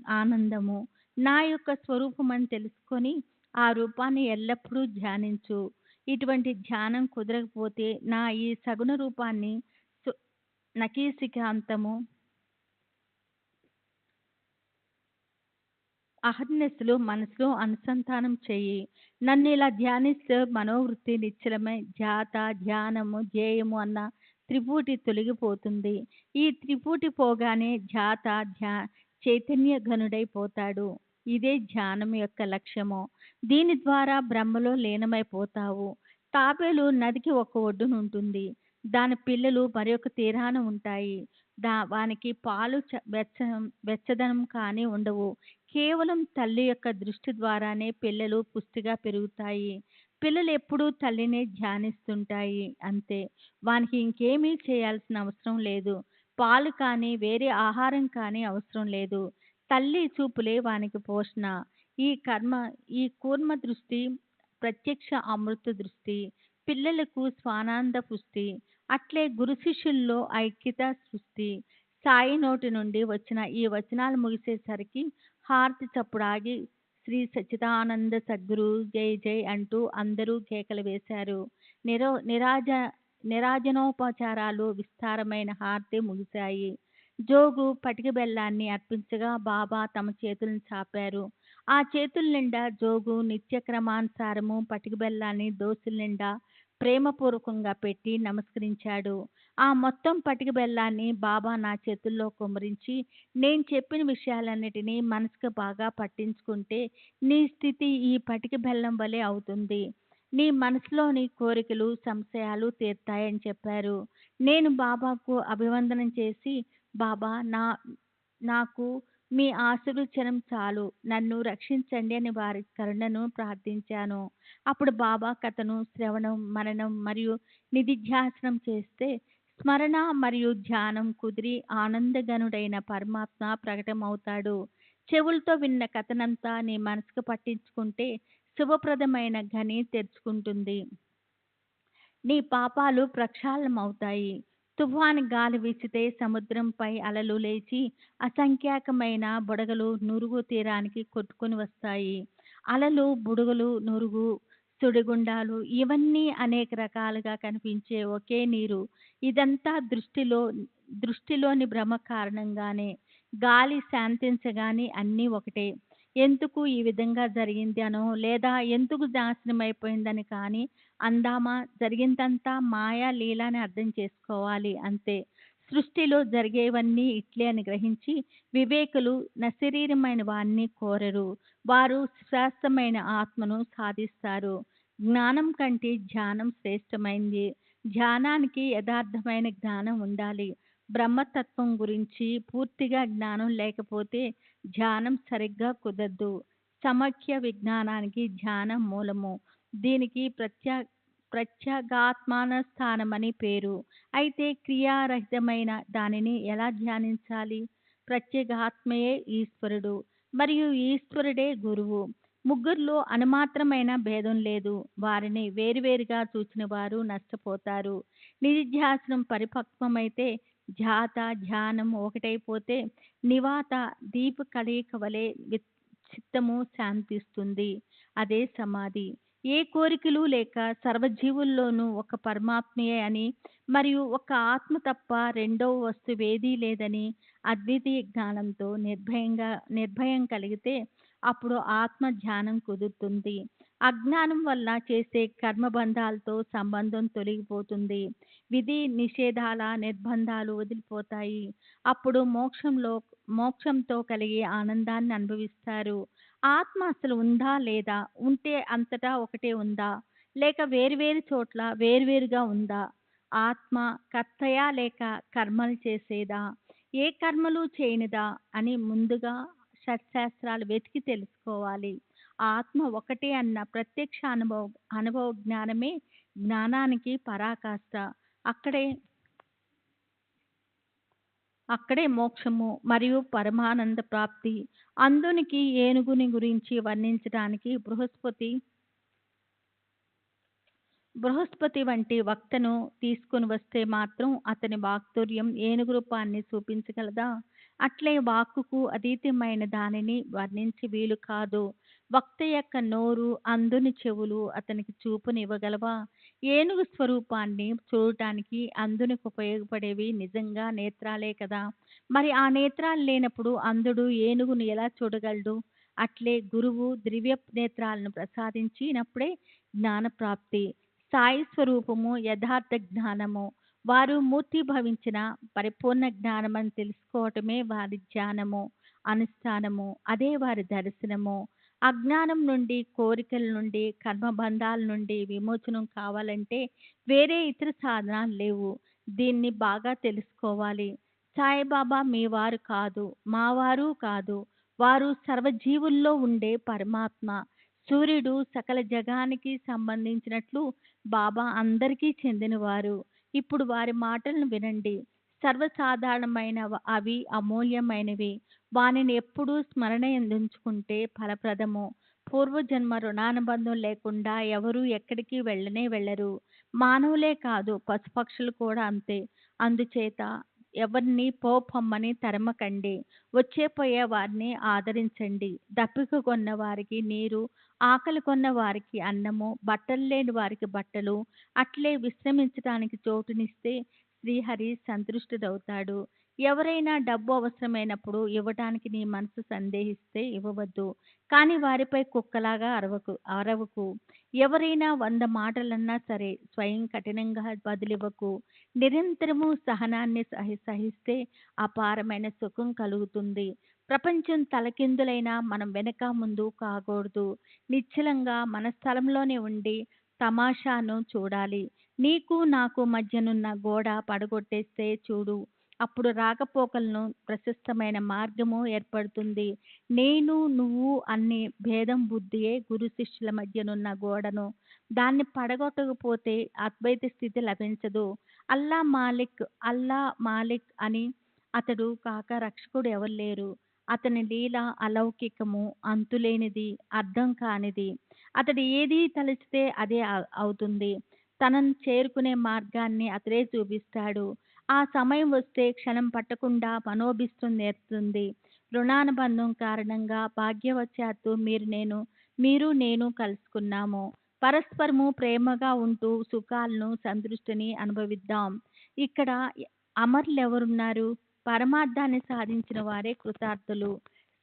ఆనందము నా యొక్క స్వరూపమని తెలుసుకొని ఆ రూపాన్ని ఎల్లప్పుడూ ధ్యానించు. ఇటువంటి ధ్యానం కుదరకపోతే నా ఈ సగుణ రూపాన్ని నకీసికాంతము అహర్నిశలు మనసులో అనుసంధానం చెయ్యి. నన్ను ఇలా ధ్యానిస్తే మనోవృత్తి నిశ్చలమై ధ్యాత, ధ్యానము, ధ్యేయము అన్న త్రిపుటి తొలగిపోతుంది. ఈ త్రిపుటి పోగానే ధ్యాత చైతన్య ఘనుడైపోతాడు. ఇదే ధ్యానం యొక్క లక్ష్యము. దీని ద్వారా బ్రహ్మలో లీనమైపోతావు. తాబేలు నదికి ఒక ఒడ్డున ఉంటుంది. దాని పిల్లలు మరొక తీరాన ఉంటాయి. వానికి పాలు వెచ్చదనం కానీ ఉండవు. కేవలం తల్లి యొక్క దృష్టి ద్వారానే పిల్లలు పుష్టిగా పెరుగుతాయి. పిల్లలు ఎప్పుడూ తల్లినే ధ్యానిస్తుంటాయి. అంతే. వానికి ఇంకేమీ చేయాల్సిన అవసరం లేదు. పాలు కానీ వేరే ఆహారం కానీ అవసరం లేదు. తల్లి చూపులే వానికి పోషణ. ఈ కూర్మ దృష్టి ప్రత్యక్ష అమృత దృష్టి. పిల్లలకు స్వానంద పుష్టి. అట్లే గురు శిష్యుల్లో ఐక్యత సృష్టి. సాయి నోటి నుండి వచ్చిన ఈ వచనాలు ముగిసేసరికి హారతి చప్పుడు ఆగి శ్రీ సచ్చిదానంద సద్గురు జై జై అంటూ అందరూ కేకలు వేశారు. నిరాజనోపచారాలు విస్తారమైన హారతి ముగిశాయి. జోగు పటిక బెల్లాన్ని అర్పించగా బాబా తమ చేతులను చాపారు. ఆ చేతుల నిండా జోగు నిత్య క్రమానుసారము పటిక బెల్లాన్ని దోసుల నిండా ప్రేమపూర్వకంగా పెట్టి నమస్కరించాడు. ఆ మొత్తం పటిక బెల్లాన్ని బాబా నా చేతుల్లో కుమ్మరించి, నేను చెప్పిన విషయాలన్నిటినీ మనసుకు బాగా పట్టించుకుంటే నీ స్థితి ఈ పటిక బెల్లం వలె అవుతుంది. నీ మనసులోని కోరికలు, సంశయాలు తీరుతాయని చెప్పారు. నేను బాబాకు అభివందనం చేసి, బాబా నాకు మీ ఆశీర్వచనం చాలు, నన్ను రక్షించండి అని వారి కరుణను ప్రార్థించాను. అప్పుడు బాబా కథను శ్రవణం, మననం మరియు నిధిధ్యాసనం చేస్తే స్మరణ మరియు ధ్యానం కుదిరి ఆనందగనుడైన పరమాత్మ ప్రకటమవుతాడు. చెవులతో విన్న కథనంతా నీ మనసుకు పట్టించుకుంటే శుభప్రదమైన గని తెరుచుకుంటుంది. నీ పాపాలు ప్రక్షాళనమవుతాయి. తుఫాను గాలి వీచితే సముద్రంపై అలలు లేచి అసంఖ్యాకమైన బుడగలు నురుగు తీరానికి కొట్టుకుని వస్తాయి. అలలు, బుడగలు, నురుగు, సుడిగుండాలు ఇవన్నీ అనేక రకాలుగా కనిపించే ఒకే నీరు. ఇదంతా దృష్టిలోని భ్రమ కారణంగానే. గాలి శాంతించగానే అన్నీ ఒకటే. ఎందుకు ఈ విధంగా జరిగింది అనో, లేదా ఎందుకు నాశనమైపోయిందని కానీ అందామా? జరిగిందంతా మాయా లీల అని అర్థం చేసుకోవాలి అంతే. సృష్టిలో జరిగేవన్నీ ఇట్లే అని గ్రహించి వివేకులు నశరీరమైన వారిని కోరరు. వారు శ్రేష్టమైన ఆత్మను సాధిస్తారు. జ్ఞానం కంటే ధ్యానం శ్రేష్టమైంది. ధ్యానానికి యథార్థమైన జ్ఞానం ఉండాలి. బ్రహ్మతత్వం గురించి పూర్తిగా జ్ఞానం లేకపోతే ధ్యానం సరిగ్గా కుదరదు. సమాఖ్య విజ్ఞానానికి ధ్యానం మూలము. దీనికి ప్రత్యేగాత్మాన స్థానమని పేరు. అయితే క్రియారహితమైన దానిని ఎలా ధ్యానించాలి? ప్రత్యేగాత్మయే ఈశ్వరుడు మరియు ఈశ్వరుడే గురువు. ముగ్గురిలో అనుమాత్రమైన భేదం లేదు. వారిని వేరువేరుగా చూచిన వారు నష్టపోతారు. నిధిధ్యాసనం పరిపక్వమైతే, ధ్యాత ధ్యానం ఒకటైపోతే, నివాత దీప కలయిక వలె చిత్తము శాంతిస్తుంది. అదే సమాధి. ఏ కోరికలు లేక సర్వజీవుల్లోనూ ఒక పరమాత్మయే అని మరియు ఒక ఆత్మ తప్ప రెండవ వస్తువేదీ లేదని అద్వితీయ జ్ఞానంతో నిర్భయం కలిగితే అప్పుడు ఆత్మ ధ్యానం కుదురుతుంది. అజ్ఞానం వల్ల చేసే కర్మబంధాలతో సంబంధం తొలగిపోతుంది. విధి నిషేధాల నిర్బంధాలు వదిలిపోతాయి. అప్పుడు మోక్షంతో కలిగే ఆనందాన్ని అనుభవిస్తారు. ఆత్మ అసలు ఉందా లేదా? ఉంటే అంతటా ఒకటే ఉందా? లేక వేరువేరు చోట్ల వేరువేరుగా ఉందా? ఆత్మ కర్తయా లేక కర్మలు చేసేదా? ఏ కర్మలు చేయనిదా అని ముందుగా షట్శాస్త్రాలు వెతికి తెలుసుకోవాలి. ఆత్మ ఒకటే అన్న ప్రత్యక్ష అనుభవ జ్ఞానమే జ్ఞానానికి పరాకాష్ట. అక్కడే మోక్షము మరియు పరమానంద ప్రాప్తి. అందునికి ఏనుగుని గురించి వర్ణించడానికి బృహస్పతి వంటి వక్తను తీసుకుని వస్తే మాత్రం అతని వాక్తుర్యం ఏనుగు రూపాన్ని చూపించగలదా? అట్లే వాక్కుకు అతీతమైన దానిని వర్ణించి వీలు కాదు. వక్త యొక్క నోరు, అందుని చెవులు అతనికి చూపునివ్వగలవా? ఏనుగు స్వరూపాన్ని చూడటానికి అందునికి ఉపయోగపడేవి నిజంగా నేత్రాలే కదా. మరి ఆ నేత్రాలు లేనప్పుడు అందుడు ఏనుగును ఎలా చూడగలడు? అట్లే గురువు దివ్య నేత్రాలను ప్రసాదించినప్పుడే జ్ఞానప్రాప్తి. సాయి స్వరూపము యథార్థ జ్ఞానము. వారు మూర్తిభవించిన పరిపూర్ణ జ్ఞానమని తెలుసుకోవటమే వారి ధ్యానము, అనుష్ఠానము. అదే వారి దర్శనము. అజ్ఞానం నుండి, కోరికల నుండి, కర్మబంధాల నుండి విమోచనం కావాలంటే వేరే ఇతర సాధనాలు లేవు. దీన్ని బాగా తెలుసుకోవాలి. సాయిబాబా మీ వారు కాదు, మా వారు కాదు. వారు సర్వజీవుల్లో ఉండే పరమాత్మ. సూర్యుడు సకల జగానికి సంబంధించినట్లు బాబా అందరికీ చెందినవారు. ఇప్పుడు వారి మాటలను వినండి. సర్వసాధారణమైన అవి అమూల్యమైనవి. వానిని ఎప్పుడూ స్మరణ ఎందుంచుకుంటే ఫలప్రదము. పూర్వజన్మ రుణానుబంధం లేకుండా ఎవరూ ఎక్కడికి వెళ్ళరు. మానవులే కాదు, పశుపక్షులు కూడా అంతే. అందుచేత ఎవరిని పోమ్మని తరమకండి. వచ్చేపోయే వారిని ఆదరించండి. దప్పిక కొన్న వారికి నీరు, ఆకలి కొన్న వారికి అన్నము, బట్టలు లేని వారికి బట్టలు, అట్లే విశ్రమించడానికి చోటునిస్తే శ్రీహరి సంతృష్టుడవుతాడు. ఎవరైనా డబ్బు అవసరమైనప్పుడు ఇవ్వటానికి నీ మనసు సందేహిస్తే ఇవ్వవద్దు. కానీ వారిపై కుక్కలాగా అరవకు. ఎవరైనా 100 మాటలన్నా సరే స్వయం కఠినంగా బదులివ్వకు. నిరంతరము సహనాన్ని సహిస్తే అపారమైన సుఖం కలుగుతుంది. ప్రపంచం తలకిందులైనా మనం వెనక ముందు కాకూడదు. నిశ్చలంగా మన స్థలంలోనే ఉండి తమాషాను చూడాలి. నీకు నాకు మధ్యనున్న గోడ పడగొట్టేస్తే చూడు, అప్పుడు రాకపోకలను ప్రశస్తమైన మార్గము ఏర్పడుతుంది. నేను నువ్వు అనే భేదం బుద్ధియే గురు శిష్యుల మధ్యనున్న గోడను. దాన్ని పడగొట్టకపోతే అద్వైత స్థితి లభించదు. అల్లా మాలిక్ అని అతడు కాక రక్షకుడు ఎవరు లేరు. అతని లీల అలౌకికము, అంతులేనిది, అర్థం కానిది. అతడు ఏది తలచితే అదే అవుతుంది. తనను చేరుకునే మార్గాన్ని అతడే చూపిస్తాడు. ఆ సమయం వస్తే క్షణం పట్టకుండా మనోభిష్టం నేర్పుతుంది. రుణానుబంధం కారణంగా భాగ్యవశాత్తు మీరు నేను కలుసుకున్నాము. పరస్పరము ప్రేమగా ఉంటూ సుఖాలను, సంతృష్టిని అనుభవిద్దాం. ఇక్కడ అమరులెవరున్నారు? పరమార్థాన్ని సాధించిన వారే కృతార్థులు.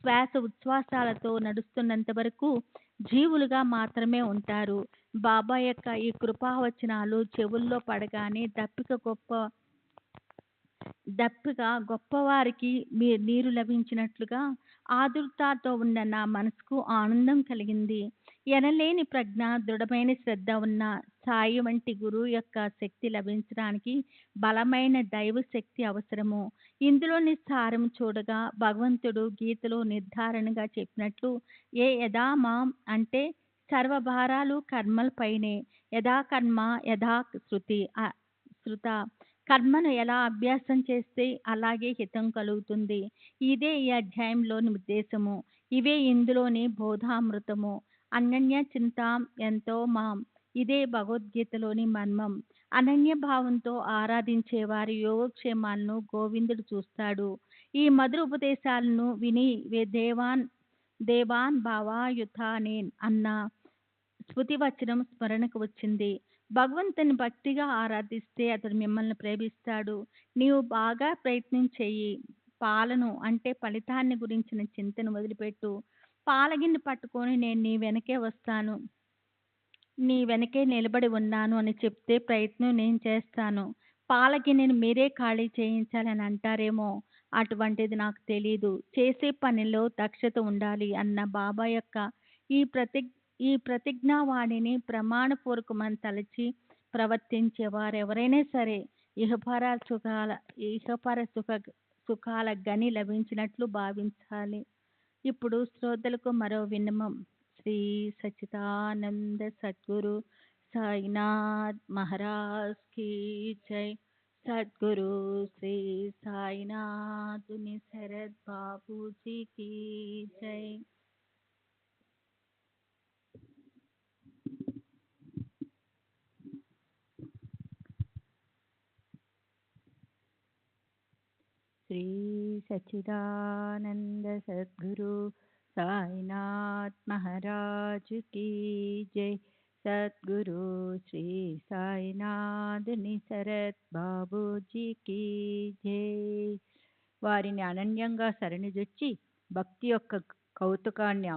శ్వాస ఉచ్ఛ్వాసాలతో నడుస్తున్నంత వరకు జీవులుగా మాత్రమే ఉంటారు. బాబా యొక్క ఈ కృపావచనాలు చెవుల్లో పడగానే దప్పిక గొప్పవారికి నీరు లభించినట్లుగా ఆదుర్దాతో ఉన్న నా మనసుకు ఆనందం కలిగింది. ఎనలేని ప్రజ్ఞ, దృఢమైన శ్రద్ధ ఉన్న సాయి వంటి గురువు యొక్క శక్తి లభించడానికి బలమైన దైవ శక్తి అవసరము. ఇందులోని సారం చూడగా భగవంతుడు గీతలో నిర్ధారణగా చెప్పినట్లు యథా మాం అంటే సర్వభారాలు కర్మలపైనే. యథా కర్మ యథా శృత. కర్మను ఎలా అభ్యాసం చేస్తే అలాగే హితం కలుగుతుంది. ఇదే ఈ అధ్యాయంలోని ఉద్దేశము. ఇవే ఇందులోని బోధామృతము. అనన్య చింతాం ఎంతో మాం. ఇదే భగవద్గీతలోని మర్మం. అనన్య భావంతో ఆరాధించే వారి యోగక్షేమాలను గోవిందుడు చూస్తాడు. ఈ మధుర ఉపదేశాలను విని దేవాన్ భావాయుతానేన్ అన్న స్మృతివచనం స్మరణకు వచ్చింది. భగవంతుని భక్తిగా ఆరాధిస్తే అతడు మిమ్మల్ని ప్రేమిస్తాడు. నీవు బాగా ప్రయత్నం చెయ్యి. పాలను అంటే ఫలితాన్ని గురించిన చింతను వదిలిపెట్టు. పాలగిన్ని పట్టుకొని నేను నీ వెనకే వస్తాను, నీ వెనకే నిలబడి ఉన్నాను అని చెప్తే ప్రయత్నం నేను చేస్తాను. పాలగిన్నెను మీరే ఖాళీ చేయించాలని అంటారేమో, అటువంటిది నాకు తెలీదు. చేసే పనిలో దక్షత ఉండాలి అన్న బాబా యొక్క ఈ ప్రతిజ్ఞావాణిని ప్రమాణపూర్వకమని తలచి ప్రవర్తించే వారెవరైనా సరే ఇహపర సుఖాల గని లభించినట్లు భావించాలి. ఇప్పుడు శ్రోతలకు మరో విన్నమం. శ్రీ సచ్చిదానంద సద్గురు సాయినాథ్ మహారాజ్ కీ జై. సద్గురు శ్రీ సాయినాథుని శరద్ బాబూజీ కీ జై. శ్రీ సచ్చిదానంద సద్గురు సాయినాథ్ మహారాజ్ కీ జై. సద్గురు శ్రీ సాయినాథుని శరత్ బాబూజీ కీ జై. వారిని అనన్యంగా శరణుజొచ్చి భక్తి యొక్క కౌతుకాన్ని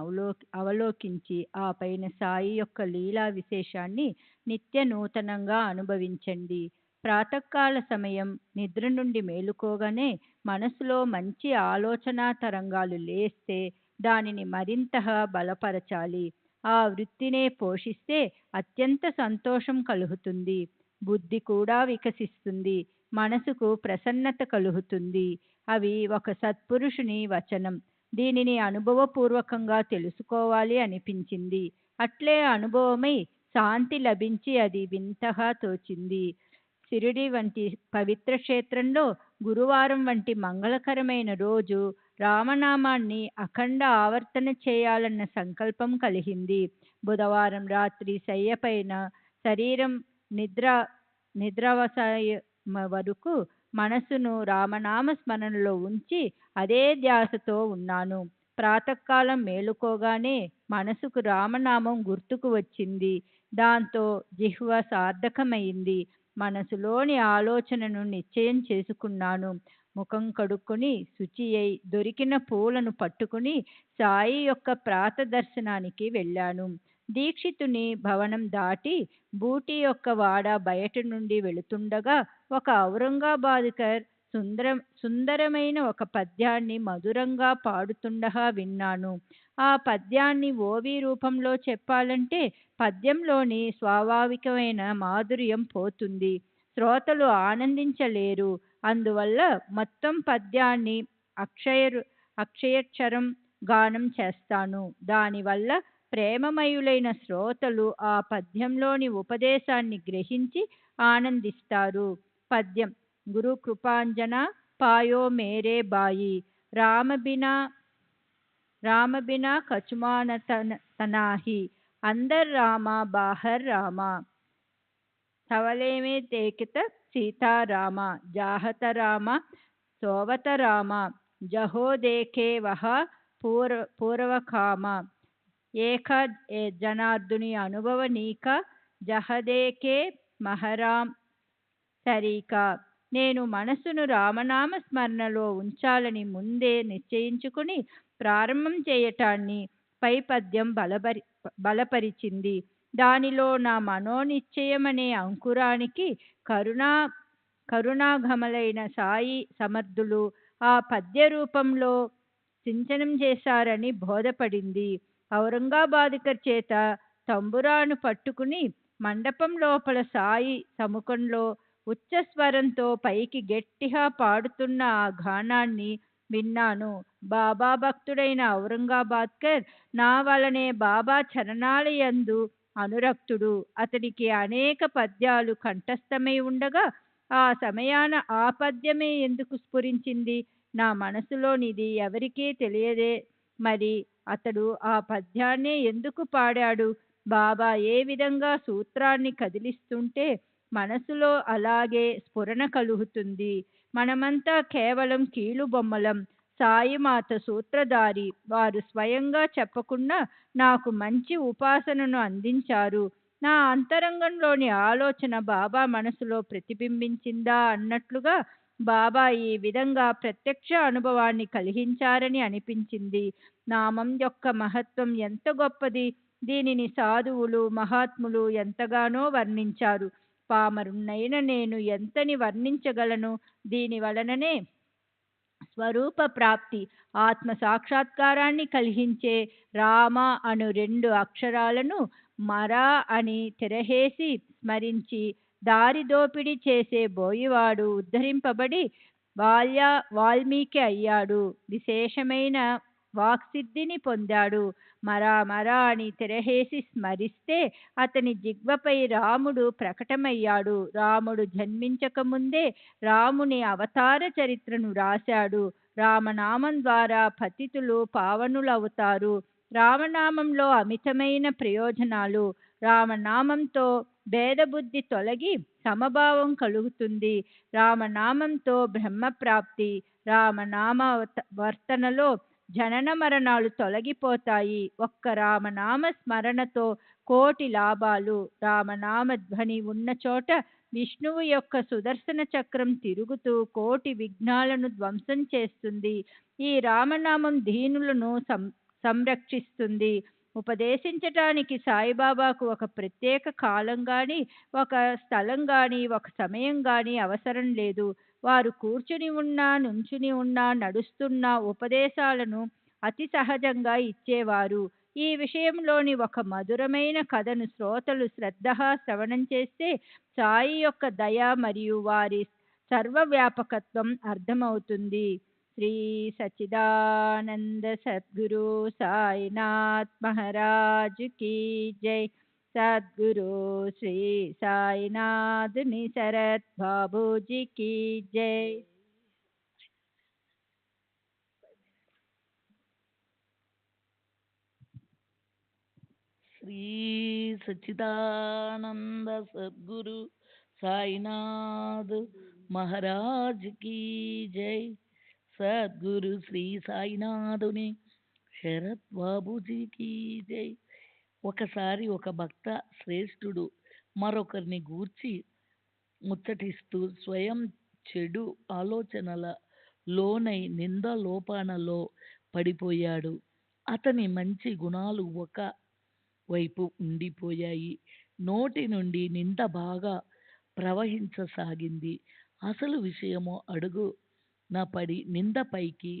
అవలోకించి ఆ పైన సాయి యొక్క లీలా విశేషాన్ని నిత్య నూతనంగా అనుభవించండి. ప్రాతకాల సమయం నిద్ర నుండి మేలుకోగానే మనసులో మంచి ఆలోచనా తరంగాలు లేస్తే దానిని మరింతగా బలపరచాలి. ఆ వృత్తినే పోషిస్తే అత్యంత సంతోషం కలుగుతుంది. బుద్ధి కూడా వికసిస్తుంది. మనసుకు ప్రసన్నత కలుగుతుంది. అవి ఒక సత్పురుషుని వచనం. దీనిని అనుభవపూర్వకంగా తెలుసుకోవాలి అనిపించింది. అట్లే అనుభవమై శాంతి లభించి అది వింతగా తోచింది. షిరిడి వంటి పవిత్ర క్షేత్రంలో గురువారం వంటి మంగళకరమైన రోజు రామనామాన్ని అఖండ ఆవర్తన చేయాలన్న సంకల్పం కలిగింది. బుధవారం రాత్రి శయ్యపైన శరీరం నిద్రావసాయ వరకు మనసును రామనామ స్మరణలో ఉంచి అదే ధ్యాసతో ఉన్నాను. ప్రాతకాలం మేలుకోగానే మనసుకు రామనామం గుర్తుకు వచ్చింది. దాంతో జిహ్వ సార్థకమైంది. మనసులోని ఆలోచనను నిశ్చయం చేసుకున్నాను. ముఖం కడుక్కొని శుచి అయి దొరికిన పూలను పట్టుకుని సాయి యొక్క ప్రాత దర్శనానికి వెళ్ళాను. దీక్షితుని భవనం దాటి బూటి యొక్క వాడ బయట నుండి వెళుతుండగా ఒక ఔరంగాబాద్కర్ సుందరమైన ఒక పద్యాన్ని మధురంగా పాడుతుండగా విన్నాను. ఆ పద్యాన్ని ఓవి రూపంలో చెప్పాలంటే పద్యంలోని స్వాభావికమైన మాధుర్యం పోతుంది. శ్రోతలు ఆనందించలేరు. అందువల్ల మొత్తం పద్యాన్ని అక్షయక్షరం గానం చేస్తాను. దానివల్ల ప్రేమమయులైన శ్రోతలు ఆ పద్యంలోని ఉపదేశాన్ని గ్రహించి ఆనందిస్తారు. పద్యం. గురు కృపాంజన పాయో మేరే బాయి, రామ బినా కచుమాన తనాహి, అందర్ రామ బాహర్ రామ, సవలే మే దేకిత సీతారామ, జాహత రామ సోవత రామ, జహో దేఖే వహ పూర్వకామ, ఏక జనార్దుని అనుభవ నీక, జహదేకే మహరాం తరీక. నేను మనసును రామనామ స్మరణలో ఉంచాలని ముందే నిశ్చయించుకుని ప్రారంభం చేయటాన్ని పై పద్యం బలపరిచింది. దానిలో నా మనోనిశ్చయమనే అంకురానికి కరుణాఘమలైన సాయి సమర్థులు ఆ పద్య రూపంలో సించనం చేశారని బోధపడింది. ఔరంగాబాద్కర్ చేత తంబురాను పట్టుకుని మండపం లోపల సాయి సముఖంలో ఉచ్చస్వరంతో పైకి గట్టిగా పాడుతున్న ఆ గానాన్ని విన్నాను. బాబా భక్తుడైన ఔరంగాబాద్కర్ నా వలనే బాబా చరణాలయందు అనురక్తుడు. అతనికి అనేక పద్యాలు కంఠస్థమై ఉండగా ఆ సమయాన ఆ పద్యమే ఎందుకు స్ఫురించింది నా మనసులోనిది ఎవరికీ తెలియదే. మరి అతడు ఆ పద్యాన్నే ఎందుకు పాడాడు? బాబా ఏ విధంగా సూత్రాన్ని కదిలిస్తుంటే మనసులో అలాగే స్ఫురణ కలుగుతుంది. మనమంతా కేవలం కీలుబొమ్మలం. సాయిమాత సూత్రధారి. వారు స్వయంగా చెప్పకుండా నాకు మంచి ఉపాసనను అందించారు. నా అంతరంగంలోని ఆలోచన బాబా మనసులో ప్రతిబింబించిందా అన్నట్లుగా బాబా ఈ విధంగా ప్రత్యక్ష అనుభవాన్ని కలిగించారని అనిపించింది. నామం యొక్క మహత్వం ఎంత గొప్పది! దీనిని సాధువులు మహాత్ములు ఎంతగానో వర్ణించారు. పామరున్నైన నేను ఎంతని వర్ణించగలను? దీని వలననే స్వరూప ప్రాప్తి, ఆత్మ సాక్షాత్కారాన్ని కలిగించే రామ అను 2 అక్షరాలను మరా అని తిరహేసి స్మరించి దారి దోపిడీ చేసే బోయివాడు ఉద్ధరింపబడి వాల్మీకి అయ్యాడు. విశేషమైన వాక్సిద్ధిని పొందాడు. మరా మరా అని తిరహేసి స్మరిస్తే అతని జిహ్వపై రాముడు ప్రకటమయ్యాడు. రాముడు జన్మించకముందే రాముని అవతార చరిత్రను రాశాడు. రామనామం ద్వారా పతితులు పావనులవుతారు. రామనామంలో అమితమైన ప్రయోజనాలు. రామనామంతో భేదబుద్ధి తొలగి సమభావం కలుగుతుంది. రామనామంతో బ్రహ్మప్రాప్తి. రామనామ వర్తనలో జనన మరణాలు తొలగిపోతాయి. ఒక్క రామనామ స్మరణతో కోటి లాభాలు. రామనామ ధ్వని ఉన్న చోట విష్ణువు యొక్క సుదర్శన చక్రం తిరుగుతూ కోటి విఘ్నాలను ధ్వంసం చేస్తుంది. ఈ రామనామం దీనులను సంరక్షిస్తుంది. ఉపదేశించటానికి సాయిబాబాకు ఒక ప్రత్యేక కాలం గాని, ఒక స్థలం గాని, ఒక సమయం గాని అవసరం లేదు. వారు కూర్చుని ఉన్నా, నుంచుని ఉన్నా, నడుస్తున్నా ఉపదేశాలను అతి సహజంగా ఇచ్చేవారు. ఈ విషయంలోని ఒక మధురమైన కథను శ్రోతలు శ్రద్ధగా శ్రవణం చేస్తే సాయి యొక్క దయ మరియు వారి సర్వవ్యాపకత్వం అర్థమవుతుంది. శ్రీ సచ్చిదానంద సద్గురు సాయినాథ్ మహారాజ్ కీ జై. సద్గురు శ్రీ సాయినాథ్ నిసరత్ బాబూజీ కీ జై. శ్రీ సచ్చిదానంద సద్గురు సాయినాథ్ మహారాజ్ కీ జై. సద్గురు శ్రీ సాయినాథుని శరత్ బాబూజీకి జై. ఒకసారి ఒక భక్త శ్రేష్ఠుడు మరొకరిని గూర్చి ముచ్చటిస్తూ స్వయం చెడు ఆలోచనల లోనై నింద లోపానలో పడిపోయాడు. అతని మంచి గుణాలు ఒక వైపు ఉండిపోయాయి. నోటి నుండి నింద బాగా ప్రవహించసాగింది. అసలు విషయము అడుగున పడి నింద పైకి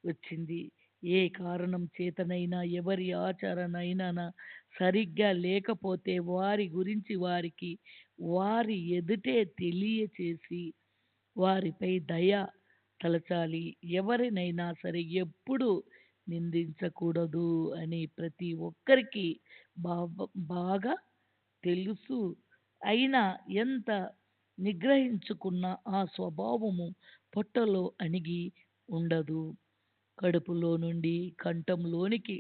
వచ్చింది. ఏ కారణం చేతనైనా ఎవరి ఆచరణైనా సరిగ్గా లేకపోతే వారి గురించి వారికి వారి ఎదుటే తెలియచేసి వారిపై దయ తలచాలి. ఎవరినైనా సరే ఎప్పుడు నిందించకూడదు అని ప్రతి ఒక్కరికి బాగా తెలుసు. అయినా ఎంత నిగ్రహించుకున్న ఆ స్వభావము పొట్టలో అణిగి ఉండదు. కడుపులో నుండి కంఠంలోనికి,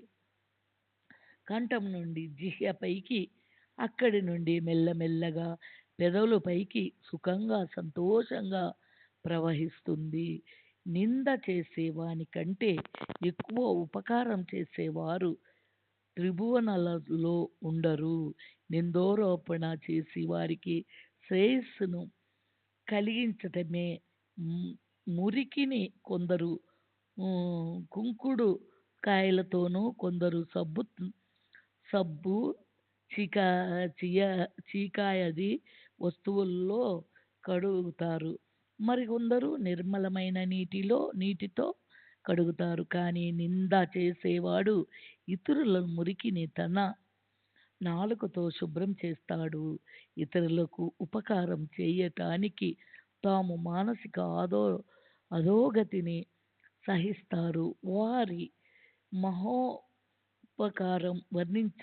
కంఠం నుండి జిహ్వపైకి, అక్కడి నుండి మెల్లమెల్లగా పెదవులపైకి సుఖంగా సంతోషంగా ప్రవహిస్తుంది. నింద చేసేవాని కంటే ఎక్కువ ఉపకారం చేసేవారు త్రిభువనాలలో ఉండరు. నిందోరోపణ చేసి వారికి శ్రేయస్సును కలిగించటమే మురికిని కొందరు కుంకుడు కాయలతోనూ, కొందరు సబ్బు చీకాయది వస్తువుల్లో కడుగుతారు. మరికొందరు నిర్మలమైన నీటితో కడుగుతారు. కానీ నింద చేసేవాడు ఇతరుల మురికిని తన నాలుకతో శుభ్రం చేస్తాడు. ఇతరులకు ఉపకారం చేయటానికి తాము మానసిక అధోగతిని సహిస్తారు. వారి మహోపకారం వర్ణించ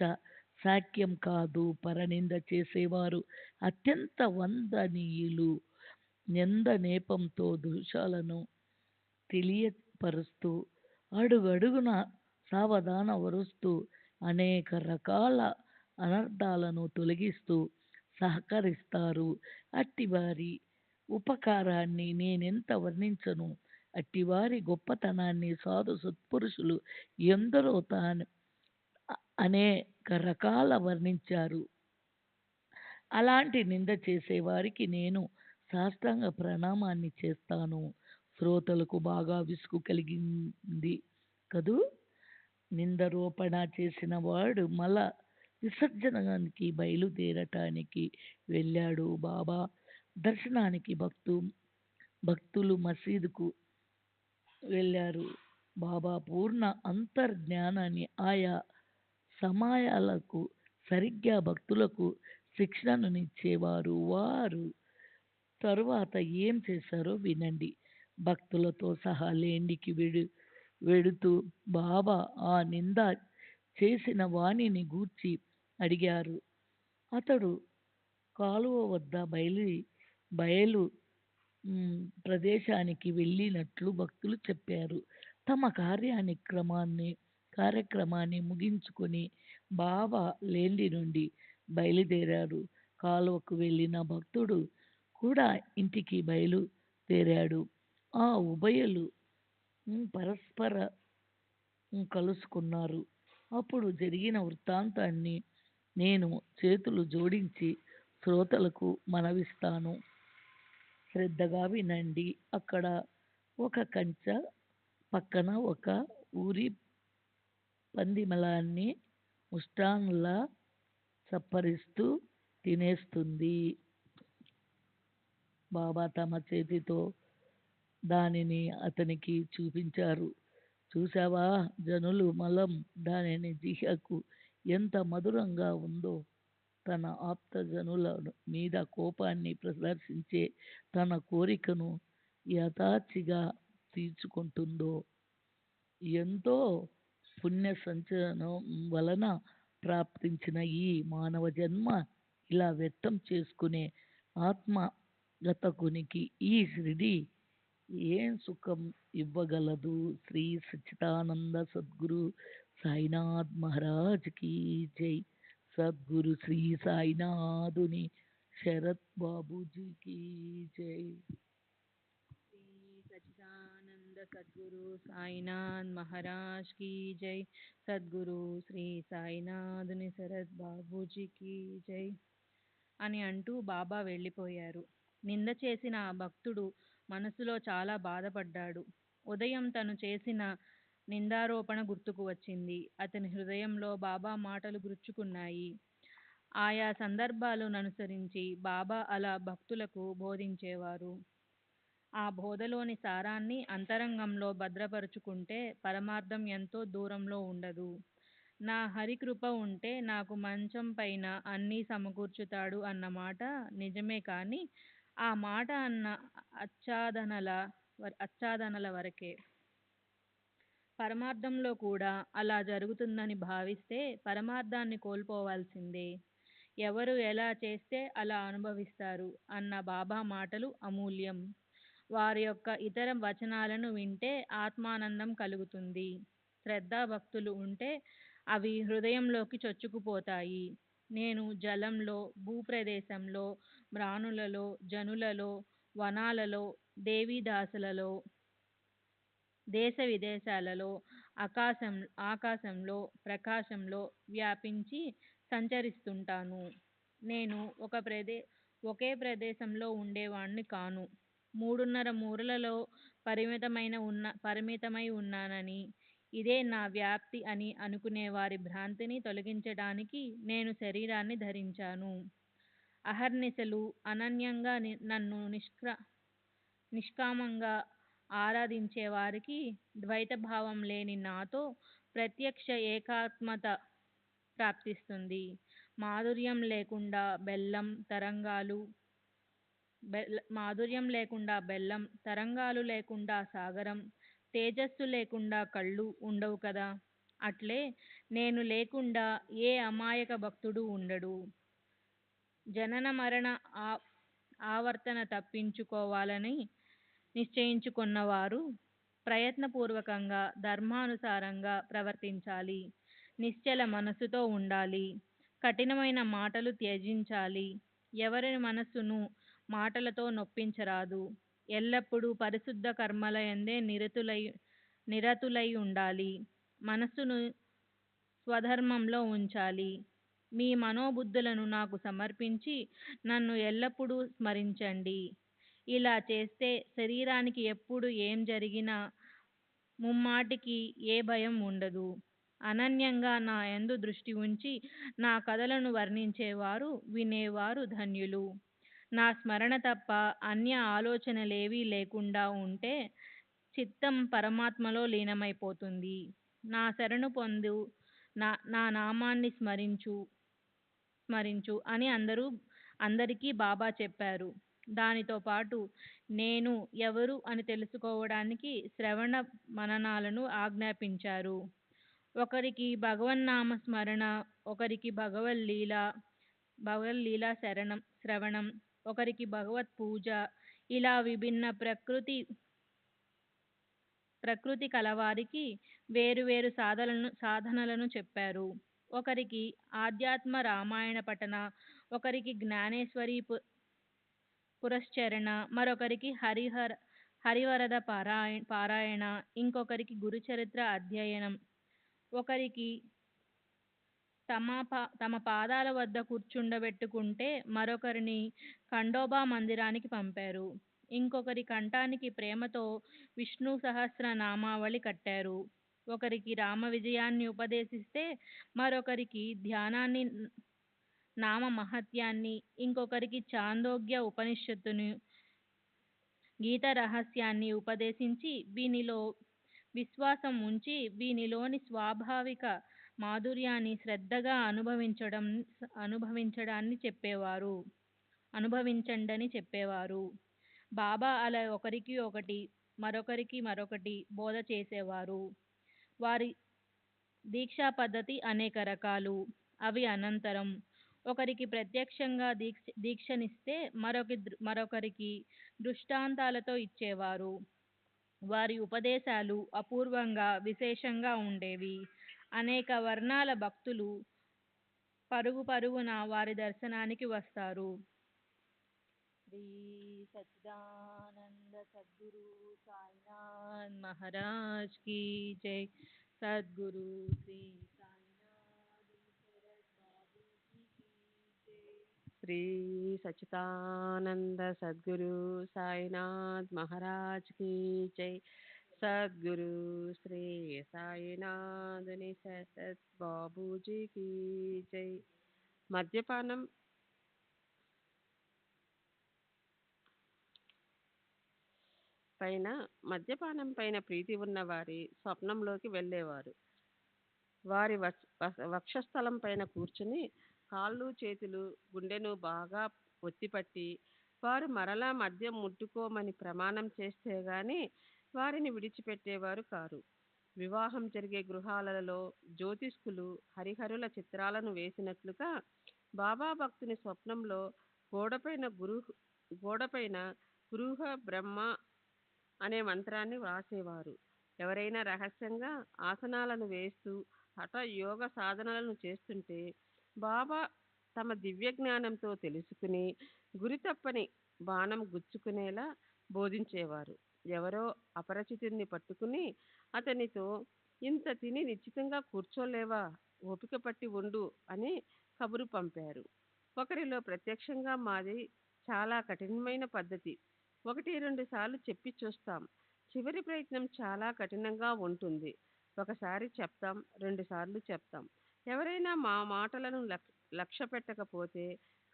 శాక్యం కాదు. పరనింద చేసేవారు అత్యంత వందనీయులు. నింద నేపంతో దోషాలను తెలియపరుస్తూ అడుగడుగున సావధాన వరుస్తూ అనేక రకాల అనర్థాలను తొలగిస్తూ సహకరిస్తారు. అట్టివారి ఉపకారాన్ని నేనెంత వర్ణించను. అట్టివారి గొప్పతనాన్ని సాధు సత్పురుషులు ఎందరో అనేక రకాల వర్ణించారు. అలాంటి నింద చేసేవారికి నేను సాష్టాంగ ప్రణామాన్ని చేస్తాను. శ్రోతలకు బాగా విసుగు కలిగింది కదూ. నిందారోపణ చేసిన వాడు మల విసర్జనానికి బయలుదేరటానికి వెళ్ళాడు. బాబా దర్శనానికి భక్తులు మసీదుకు వెళ్ళారు. బాబా పూర్ణ అంతర్జ్ఞానాన్ని ఆయా సమయాలకు సరిగ్గా భక్తులకు శిక్షణనిచ్చేవారు. వారు తరువాత ఏం చేశారో వినండి. భక్తులతో సహా లేండికి వెడుతూ బాబా ఆ నింద చేసిన వాణిని గూర్చి అడిగారు. అతడు కాలువ వద్ద బయలు ప్రదేశానికి వెళ్ళినట్లు భక్తులు చెప్పారు. తమ కార్యక్రమాన్ని ముగించుకొని బాబా లేండి నుండి బయలుదేరారు. కాలువకు వెళ్ళిన భక్తుడు కూడా ఇంటికి బయలుదేరాడు. ఆ ఉభయులు పరస్పర కలుసుకున్నారు. అప్పుడు జరిగిన వృత్తాంతాన్ని నేను చేతులు జోడించి శ్రోతలకు మనవిస్తాను. శ్రద్ధగా వినండి. అక్కడ ఒక కంచె పక్కన ఒక ఊరి పందిమలాన్ని ముష్టాన్లా చప్పరిస్తూ తినేస్తుంది. బాబా తమ చేతితో దానిని అతనికి చూపించారు. చూసావా జనులు మలం దానిని జిహ్వకు ఎంత మధురంగా ఉందో. తన ఆప్తజనుల మీద కోపాన్ని ప్రదర్శించే తన కోరికను యథాచిగా తీర్చుకుంటుందో. ఎంతో పుణ్య సంచయనం వలన ప్రాప్తించిన ఈ మానవ జన్మ ఇలా వ్యక్తం చేసుకునే ఆత్మగతకునికి ఈ షిరిడి ఏం సుఖం ఇవ్వగలదు. శ్రీ సచ్చిదానంద సద్గురు సాయినాథ్ మహారాజ్ కీ జై. సద్గురు శ్రీ సాయినాథుని శరత్ బాబూజీకి జై. శ్రీ సచ్చిదానంద సద్గురు సాయినాథ్ మహారాజ్ కీ జై. సద్గురు శ్రీ సాయినాథుని శరత్ బాబూజీకి జై అని అంటూ బాబా వెళ్ళిపోయారు. నింద చేసిన ఆ భక్తుడు మనసులో చాలా బాధపడ్డాడు. ఉదయం తను చేసిన నిందారోపణ గుర్తుకు వచ్చింది. అతని హృదయంలో బాబా మాటలు గుర్చుకున్నాయి. ఆయా సందర్భాలను అనుసరించి బాబా అలా భక్తులకు బోధించేవారు. ఆ బోధలోని సారాన్ని అంతరంగంలో భద్రపరుచుకుంటే పరమార్థం ఎంతో దూరంలో ఉండదు. నా హరికృప ఉంటే నాకు మంచం పైన అన్నీ సమకూర్చుతాడు అన్నమాట నిజమే, కానీ ఆ మాట అన్న అచ్చాదనల వరకే. పరమార్థంలో కూడా అలా జరుగుతుందని భావిస్తే పరమార్థాన్ని కోల్పోవాల్సిందే. ఎవరు ఎలా చేస్తే అలా అనుభవిస్తారు అన్న బాబా మాటలు అమూల్యం. వారి యొక్క ఇతర వచనాలను వింటే ఆత్మానందం కలుగుతుంది. శ్రద్ధాభక్తులు ఉంటే అవి హృదయంలోకి చొచ్చుకుపోతాయి. నేను జలంలో, భూప్రదేశంలో, మ్రాణులలో, జనులలో, వనాలలో, దేవీదాసులలో, దేశ విదేశాలలో, ఆకాశంలో, ప్రకాశంలో వ్యాపించి సంచరిస్తుంటాను. నేను ఒకే ప్రదేశంలో ఉండేవాణ్ణి కాను. 3.5 మూరలలో పరిమితమై ఉన్నానని, ఇదే నా వ్యాప్తి అని అనుకునే వారి భ్రాంతిని తొలగించడానికి నేను శరీరాన్ని ధరించాను. అహర్నిశలు అనన్యంగా నన్ను నిష్కామంగా ఆరాధించే వారికి ద్వైతభావం లేని నాతో ప్రత్యక్ష ఏకాత్మత ప్రాప్తిస్తుంది. మాధుర్యం లేకుండా బెల్లం, తరంగాలు లేకుండా సాగరం, తేజస్సు లేకుండా కళ్ళు ఉండవు కదా. అట్లే నేను లేకుండా ఏ అమాయక భక్తుడు ఉండడు. జనన మరణ ఆవర్తన తప్పించుకోవాలని నిశ్చయించుకున్నవారు ప్రయత్నపూర్వకంగా ధర్మానుసారంగా ప్రవర్తించాలి. నిశ్చల మనస్సుతో ఉండాలి. కఠినమైన మాటలు త్యజించాలి. ఎవరి మనస్సును మాటలతో నొప్పించరాదు. ఎల్లప్పుడూ పరిశుద్ధ కర్మల యందే నిరతులై ఉండాలి. మనస్సును స్వధర్మంలో ఉంచాలి. మీ మనోబుద్ధులను నాకు సమర్పించి నన్ను ఎల్లప్పుడూ స్మరించండి. ఇలా చేస్తే శరీరానికి ఎప్పుడు ఏం జరిగినా ముమ్మాటికి ఏ భయం ఉండదు. అనన్యంగా నా యందు దృష్టి ఉంచి నా కథలను వర్ణించేవారు, వినేవారు ధన్యులు. నా స్మరణ తప్ప అన్య ఆలోచనలేవీ లేకుండా ఉంటే చిత్తం పరమాత్మలో లీనమైపోతుంది. నా శరణు పొందు, నా నామాన్ని స్మరించు అని అందరికీ బాబా చెప్పారు. దానితో పాటు నేను ఎవరు అని తెలుసుకోవడానికి శ్రవణ మననాలను ఆజ్ఞాపించారు. ఒకరికి భగవన్నామ స్మరణ, ఒకరికి భగవల్లీల శ్రవణం, ఒకరికి భగవత్ పూజ, ఇలా విభిన్న ప్రకృతి కలవారికి వేరువేరు సాధనలను చెప్పారు. ఒకరికి ఆధ్యాత్మ రామాయణ పఠన, ఒకరికి జ్ఞానేశ్వరి పురశ్చరణ, మరొకరికి హరివరద పారాయణ, ఇంకొకరికి గురుచరిత్ర అధ్యయనం, ఒకరికి తమ పాదాల వద్ద కూర్చుండబెట్టుకుంటే మరొకరిని ఖండోబా మందిరానికి పంపారు. ఇంకొకరి కంఠానికి ప్రేమతో విష్ణు సహస్ర నామావళి కట్టారు. ఒకరికి రామ విజయాన్ని ఉపదేశిస్తే మరొకరికి ధ్యానాన్ని, నామ మహత్యాన్ని, ఇంకొకరికి చాందోగ్య ఉపనిషత్తును, గీత రహస్యాన్ని ఉపదేశించి వీనిలో విశ్వాసం ఉంచి వీనిలోని స్వాభావిక మాధుర్యాన్ని శ్రద్ధగా అనుభవించండని చెప్పేవారు. బాబా అలా ఒకరికి ఒకటి, మరొకరికి మరొకటి బోధ చేసేవారు. వారి దీక్షా పద్ధతి అనేక రకాలు. అవి అనంతరం ఒకరికి ప్రత్యక్షంగా దీక్షనిస్తే మరొకరికి దృష్టాంతాలతో ఇచ్చేవారు. వారి ఉపదేశాలు అపూర్వంగా, విశేషంగా ఉండేవి. అనేక వర్ణాల భక్తులు పరుగున వారి దర్శనానికి వస్తారు. శ్రీ సచ్చిదానంద సద్గురు సాయినాథ్ మహారాజ్ కీ జై. సద్గురు శ్రీ సాయినాథ్ బాబూజీ కీ జై. శ్రీ సచ్చిదానంద సద్గురు సాయినాథ్ మహారాజ్ కీ జై. సద్గురు శ్రీ సాయినాథుని సత్ బాబూజీ కీ జై. మద్యపానం పైన ప్రీతి ఉన్న వారి స్వప్నంలోకి వెళ్ళేవారు. వారి వక్షస్థలం పైన కూర్చుని కాళ్ళు చేతులు గుండెను బాగా ఒత్తిపట్టి వారు మరలా మద్యం ముట్టుకోమని ప్రమాణం చేస్తే గాని వారిని విడిచిపెట్టేవారు కారు. వివాహం జరిగే గృహాలలో జ్యోతిష్కులు హరిహరుల చిత్రాలను వేసినట్లుగా బాబా భక్తుని స్వప్నంలో గోడపైన గృహ బ్రహ్మ అనే మంత్రాన్ని వ్రాసేవారు. ఎవరైనా రహస్యంగా ఆసనాలను వేస్తూ హఠ యోగ సాధనలను చేస్తుంటే బాబా తమ దివ్య జ్ఞానంతో తెలుసుకుని గురి తప్పని బాణం గుచ్చుకునేలా బోధించేవారు. ఎవరో అపరిచితుడిని పట్టుకుని అతనితో ఇంత తిని నిశ్చితంగా కూర్చోలేవా, ఓపిక పట్టి ఉండు అని కబురు పంపారు. ఒకరిలో ప్రత్యక్షంగా మాది చాలా కఠినమైన పద్ధతి, 1-2 సార్లు చెప్పి చూస్తాం, చివరి ప్రయత్నం చాలా కఠినంగా ఉంటుంది. ఒకసారి చెప్తాం, 2 సార్లు చెప్తాం. ఎవరైనా మా మాటలను లక్ష్య పెట్టకపోతే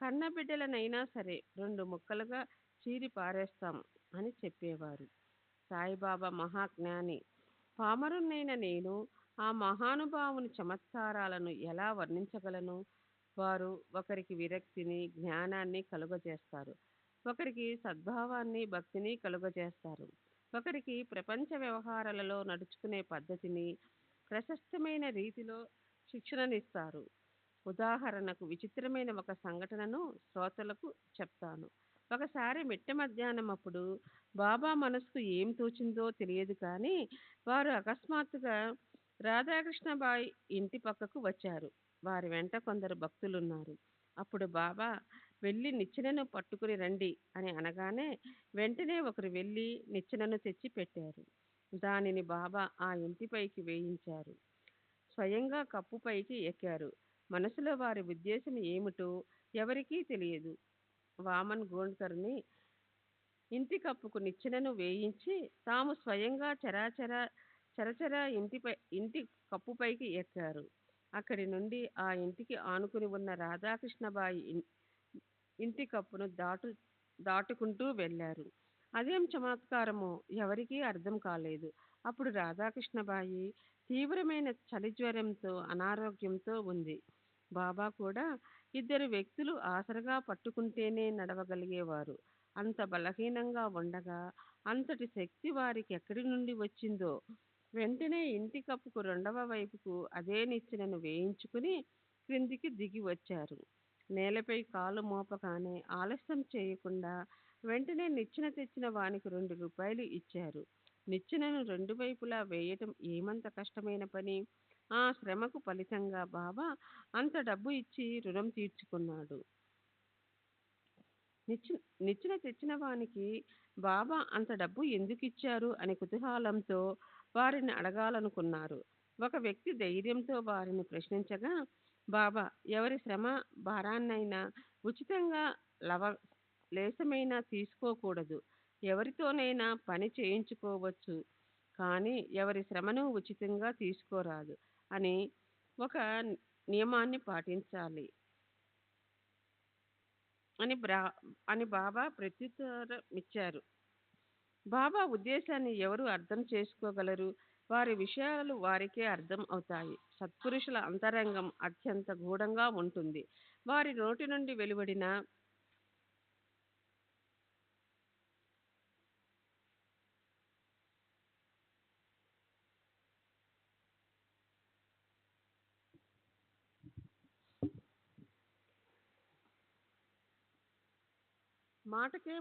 కన్నబిడ్డలనైనా సరే 2 ముక్కలుగా చీరి పారేస్తాం అని చెప్పేవారు. సాయిబాబా మహాజ్ఞాని. పామరున్నైన నేను ఆ మహానుభావుని చమత్కారాలను ఎలా వర్ణించగలను? వారు ఒకరికి విరక్తిని, జ్ఞానాన్ని కలుగజేస్తారు. ఒకరికి సద్భావాన్ని, భక్తిని కలుగజేస్తారు. ఒకరికి ప్రపంచ వ్యవహారాలలో నడుచుకునే పద్ధతిని ప్రశస్తమైన రీతిలో శిక్షణనిస్తారు. ఉదాహరణకు విచిత్రమైన ఒక సంఘటనను శ్రోతలకు చెప్తాను. ఒకసారి మిట్ట మధ్యాహ్నం అప్పుడు బాబా మనసుకు ఏం తోచిందో తెలియదు కానీ వారు అకస్మాత్తుగా రాధాకృష్ణబాయి ఇంటి పక్కకు వచ్చారు. వారి వెంట కొందరు భక్తులున్నారు. అప్పుడు బాబా వెళ్ళి నిచ్చెనను పట్టుకుని రండి అని అనగానే వెంటనే ఒకరు వెళ్ళి నిచ్చెనను తెచ్చి పెట్టారు. దానిని బాబా ఆ ఇంటిపైకి వేయించారు. స్వయంగా కప్పుపైకి ఎక్కారు. మనసులో వారి ఉద్దేశం ఏమిటో ఎవరికీ తెలియదు. వామన్ గోండ్కర్ని ఇంటి కప్పుకు నిచ్చెనను వేయించి తాము స్వయంగా చరచర ఇంటి కప్పుపైకి ఎక్కారు. అక్కడి నుండి ఆ ఇంటికి ఆనుకుని ఉన్న రాధాకృష్ణబాయి ఇంటి కప్పును దాటుకుంటూ వెళ్ళారు. అదేం చమత్కారమో ఎవరికీ అర్థం కాలేదు. అప్పుడు రాధాకృష్ణబాయి తీవ్రమైన చలి జ్వరంతో అనారోగ్యంతో ఉంది. బాబా కూడా ఇద్దరు వ్యక్తులు ఆసరగా పట్టుకుంటేనే నడవగలిగేవారు. అంత బలహీనంగా ఉండగా అంతటి శక్తి వారికి ఎక్కడి నుండి వచ్చిందో. వెంటనే ఇంటి కప్పుకు రెండవ వైపుకు అదే నిచ్చెనను వేయించుకుని క్రిందికి దిగి వచ్చారు. నేలపై కాలు మోపగానే ఆలస్యం చేయకుండా వెంటనే నిచ్చెన తెచ్చిన వానికి 2 రూపాయలు ఇచ్చారు. నిచ్చెనను రెండు వైపులా వేయటం ఏమంత కష్టమైన పని? ఆ శ్రమకు ఫలితంగా బాబా అంత డబ్బు ఇచ్చి రుణం తీర్చుకున్నాడు. నిచ్చెన తెచ్చిన వానికి బాబా అంత డబ్బు ఎందుకు ఇచ్చారు అని కుతూహలంతో వారిని అడగాలనుకున్నారు. ఒక వ్యక్తి ధైర్యంతో వారిని ప్రశ్నించగా బాబా ఎవరి శ్రమ భారాన్నైనా ఉచితంగా లేసమైనా తీసుకోకూడదు. ఎవరితోనైనా పని చేయించుకోవచ్చు కానీ ఎవరి శ్రమను ఉచితంగా తీసుకోరాదు అని ఒక నియమాన్ని పాటించాలి అని బాబా ప్రత్యుత్తరమిచ్చారు. బాబా ఉద్దేశాన్ని ఎవరు అర్థం చేసుకోగలరు? వారి విషయాలు వారికే అర్థం అవుతాయి. సత్పురుషుల అంతరంగం అత్యంత గూఢంగా ఉంటుంది. వారి నోటి నుండి వెలువడిన మాటకే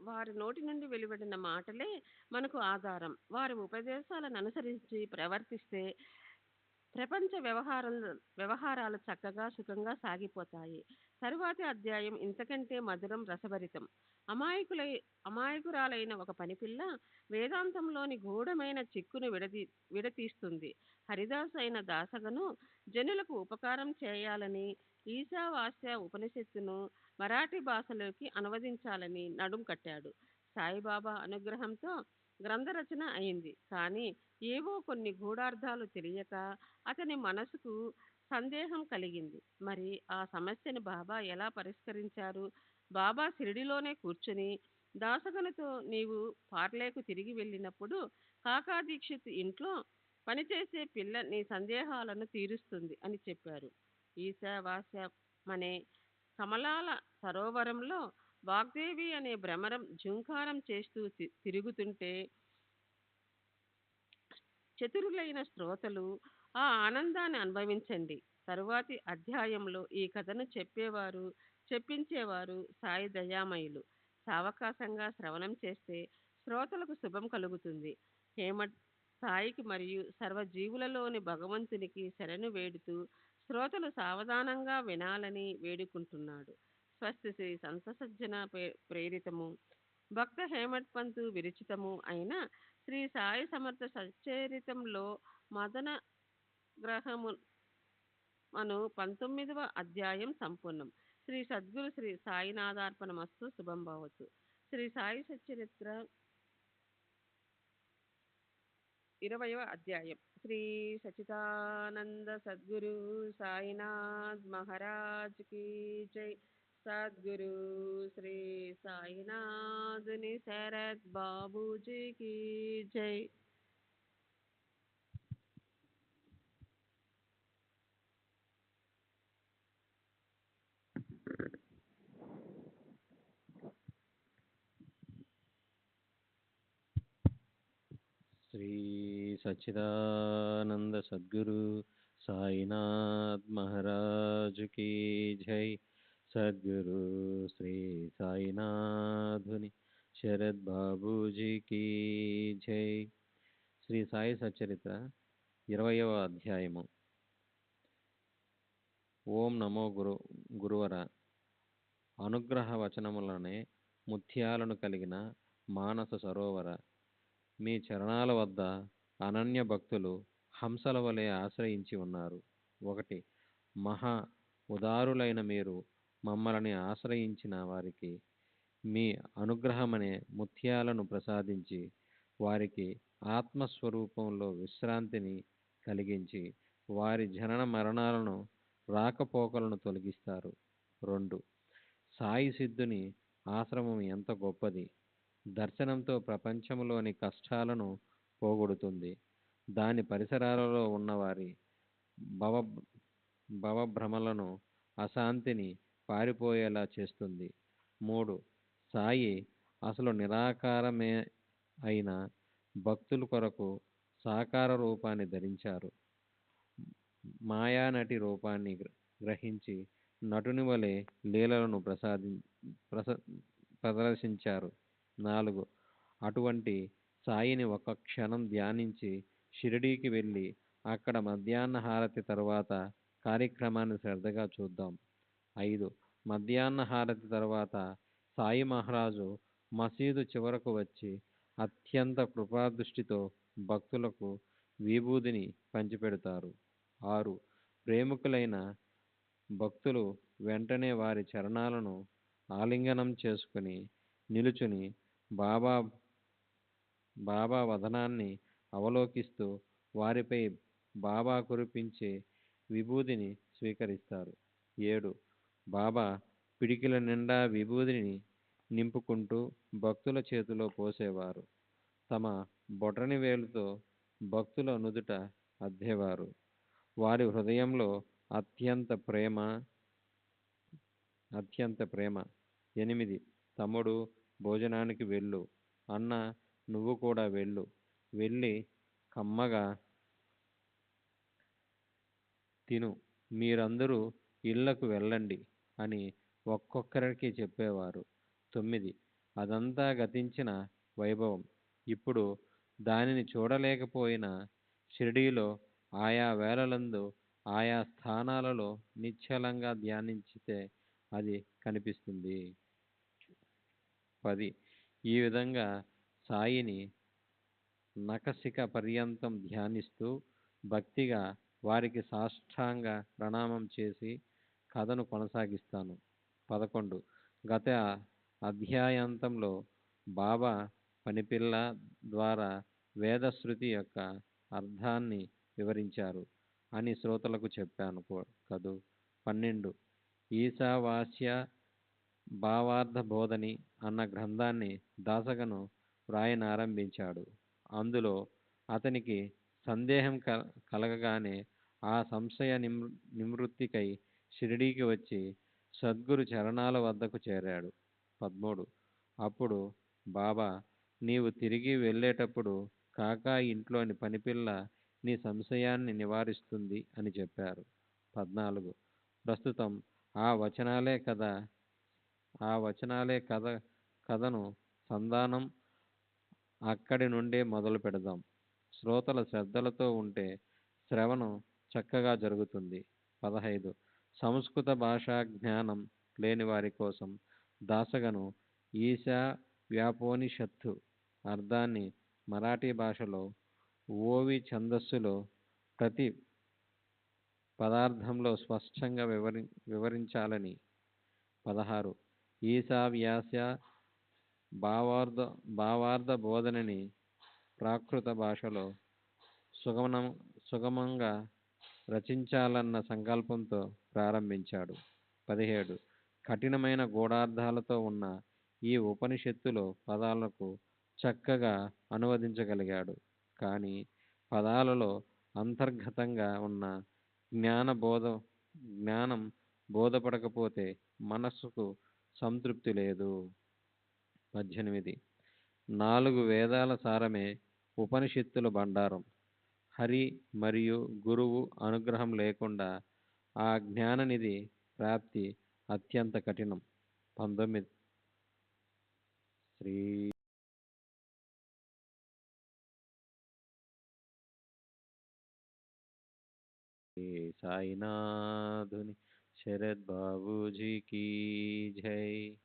వారి నోటి నుండి వెలువడిన మాటలే మనకు ఆధారం. వారి ఉపదేశాలను అనుసరించి ప్రవర్తిస్తే ప్రపంచ వ్యవహారాలు చక్కగా సుఖంగా సాగిపోతాయి. తరువాతి అధ్యాయం ఇంతకంటే మధురం రసభరితం. అమాయకురాలైన ఒక పనిపిల్ల వేదాంతంలోని గూఢమైన చిక్కును విడతీస్తుంది. హరిదాస్ అయిన దాసగను జనులకు ఉపకారం చేయాలని ఈశావాస్య ఉపనిషత్తును మరాఠీ భాషలోకి అనువదించాలని నడుం కట్టాడు. సాయిబాబా అనుగ్రహంతో గ్రంథరచన అయింది. కానీ ఏవో కొన్ని గూఢార్థాలు తెలియక అతని మనసుకు సందేహం కలిగింది. మరి ఆ సమస్యను బాబా ఎలా పరిష్కరించారు? బాబా షిరిడిలోనే కూర్చుని దాసగనుతో నీవు పార్లేకు తిరిగి వెళ్ళినప్పుడు కాకా దీక్షిత్ ఇంట్లో పనిచేసే పిల్ల నీ సందేహాలను తీరుస్తుంది అని చెప్పారు. ఈశావాస్యమనే కమలాల సరోవరంలో వాగ్దేవి అనే భ్రమరం ఝుంకారం చేస్తూ తిరుగుతుంటే చతురులైన శ్రోతలు ఆ ఆనందాన్ని అనుభవించండి. తరువాతి అధ్యాయంలో ఈ కథను చెప్పించేవారు సాయి దయామయులు. సావకాశంగా శ్రవణం చేస్తే శ్రోతలకు శుభం కలుగుతుంది. హేమట్ సాయికి మరియు సర్వజీవులలోని భగవంతునికి శరణు వేడుతూ శ్రోతలు సావధానంగా వినాలని వేడుకుంటున్నాడు. స్వస్తి శ్రీ సంత సజ్జన ప్రేరితము భక్త హేమట్ పంతు విరచితము అయిన శ్రీ సాయి సమర్థ సచ్చరితంలో మదన గ్రహము మను 19వ అధ్యాయం సంపూర్ణం. శ్రీ సద్గురు శ్రీ సాయినాథార్పణమస్తు. శుభం భవతు. శ్రీ సాయి సచ్చరిత్ర 20వ అధ్యాయం. శ్రీ సచిదానంద సద్గురు సాయినాథ్ మహారాజ్ की जय. सद्गुरु श्री साईनाथ निसरद बाबूजी की जय. శ్రీ సచ్చిదానంద సద్గురు साईनाथ महाराज की जय। सद्गुरु श्री साईनाथुनि శరత్ బాబూజీకి జై. శ్రీ సాయి సచ్చరిత్ర 20వ అధ్యాయము. ఓం నమో గురువర. అనుగ్రహ వచనములనే ముత్యాలను కలిగిన మానస సరోవర, మీ చరణాల వద్ద అనన్య భక్తులు హంసల వలె ఆశ్రయించి ఉన్నారు. 1. మహా ఉదారులైన మీరు మమ్మల్ని ఆశ్రయించిన వారికి మీ అనుగ్రహమనే ముత్యాలను ప్రసాదించి వారికి ఆత్మస్వరూపంలో విశ్రాంతిని కలిగించి వారి జనన మరణాలను రాకపోకలను తొలగిస్తారు. 2. సాయి సిద్ధుని ఆశ్రమం ఎంత గొప్పది. దర్శనంతో ప్రపంచంలోని కష్టాలను పోగొడుతుంది. దాని పరిసరాలలో ఉన్నవారి భవభ్రమలను అశాంతిని పారిపోయేలా చేస్తుంది. 3. సాయి అసలు నిరాకారమే అయిన భక్తుల కొరకు సాకార రూపాన్ని ధరించారు. మాయానటి రూపాన్ని గ్రహించి నటుని వలె లీలలను ప్రదర్శించారు. 4. అటువంటి సాయిని ఒక క్షణం ధ్యానించి షిరిడీకి వెళ్ళి అక్కడ మధ్యాహ్న హారతి తర్వాత కార్యక్రమాన్ని శ్రద్ధగా చూద్దాం. 5. మధ్యాహ్న హారతి తర్వాత సాయి మహారాజు మసీదు చివరకు వచ్చి అత్యంత కృపాదృష్టితో భక్తులకు విభూదిని పంచిపెడతారు. 6. ప్రేమికులైన భక్తులు వెంటనే వారి చరణాలను ఆలింగనం చేసుకుని నిలుచుని బాబా వదనాన్ని అవలోకిస్తూ వారిపై బాబా కురిపించే విభూదిని స్వీకరిస్తారు. 7. బాబా పిడికిల నిండా విభూదిని నింపుకుంటూ భక్తుల చేతిలో పోసేవారు. తమ బొటని వేలుతో భక్తుల నుదుట అద్దేవారు. వారి హృదయంలో అత్యంత ప్రేమ. 8. తమ్ముడు, భోజనానికి వెళ్ళు. అన్న, నువ్వు కూడా వెళ్ళు. వెళ్ళి కమ్మగా తిను. మీరందరూ ఇళ్లకు వెళ్ళండి అని ఒక్కొక్కరికి చెప్పేవారు. 9. అదంతా గతించిన వైభవం. ఇప్పుడు దానిని చూడలేకపోయినా షిరిడీలో ఆయా వేళలందు ఆయా స్థానాలలో నిశ్చలంగా ధ్యానించితే అది కనిపిస్తుంది. 10. ఈ విధంగా సాయిని నఖశిఖ పర్యంతం ధ్యానిస్తూ భక్తిగా వారికి సాష్టాంగ ప్రణామం చేసి కథను కొనసాగిస్తాను. 11. గత అధ్యాయాంతంలో బాబా పనిపిల్ల ద్వారా వేదశృతి యొక్క అర్థాన్ని వివరించారు అని శ్రోతలకు చెప్పాను కదూ. 12. ఈశావాస్య భావార్థ బోధని అన్న గ్రంథాన్ని దాసగను వ్రాయనారంభించాడు. అందులో అతనికి సందేహం కలగగానే ఆ సంశయ నివృత్తికై షిరిడీకి వచ్చి సద్గురు చరణాల వద్దకు చేరాడు. 13. అప్పుడు బాబా, నీవు తిరిగి వెళ్ళేటప్పుడు కాకా ఇంట్లోని పనిపిల్ల నీ సంశయాన్ని నివారిస్తుంది అని చెప్పారు. 14. ప్రస్తుతం ఆ వచనాలే కథను సంధానం అక్కడి నుండే మొదలు పెడదాం. శ్రోతల శ్రద్ధలతో ఉంటే శ్రవణం చక్కగా జరుగుతుంది. 15. సంస్కృత భాషా జ్ఞానం లేని వారి కోసం దాసగను ఈశా వ్యాపోనిషత్తు అర్థాన్ని మరాఠీ భాషలో ఓవి ఛందస్సులో ప్రతి పదార్థంలో స్పష్టంగా వివరించాలని. 16. ఈశావ్యాస్య భావార్థ బోధనని ప్రాకృత భాషలో సుగమంగా రచించాలన్న సంకల్పంతో ప్రారంభించాడు. 17. కఠినమైన గూఢార్థాలతో ఉన్న ఈ ఉపనిషత్తులో పదాలకు చక్కగా అనువదించగలిగాడు. కానీ పదాలలో అంతర్గతంగా ఉన్న జ్ఞానం బోధపడకపోతే మనస్సుకు సంతృప్తి లేదు. 18. 4 వేదాల సారమే ఉపనిషత్తుల బండారం. హరి మరియు గురువు అనుగ్రహం లేకుండా ఆ జ్ఞాననిధి ప్రాప్తి అత్యంత కఠినం. 19 శ్రీ సాయినాథుని శరత్ బాబూజీకి జై.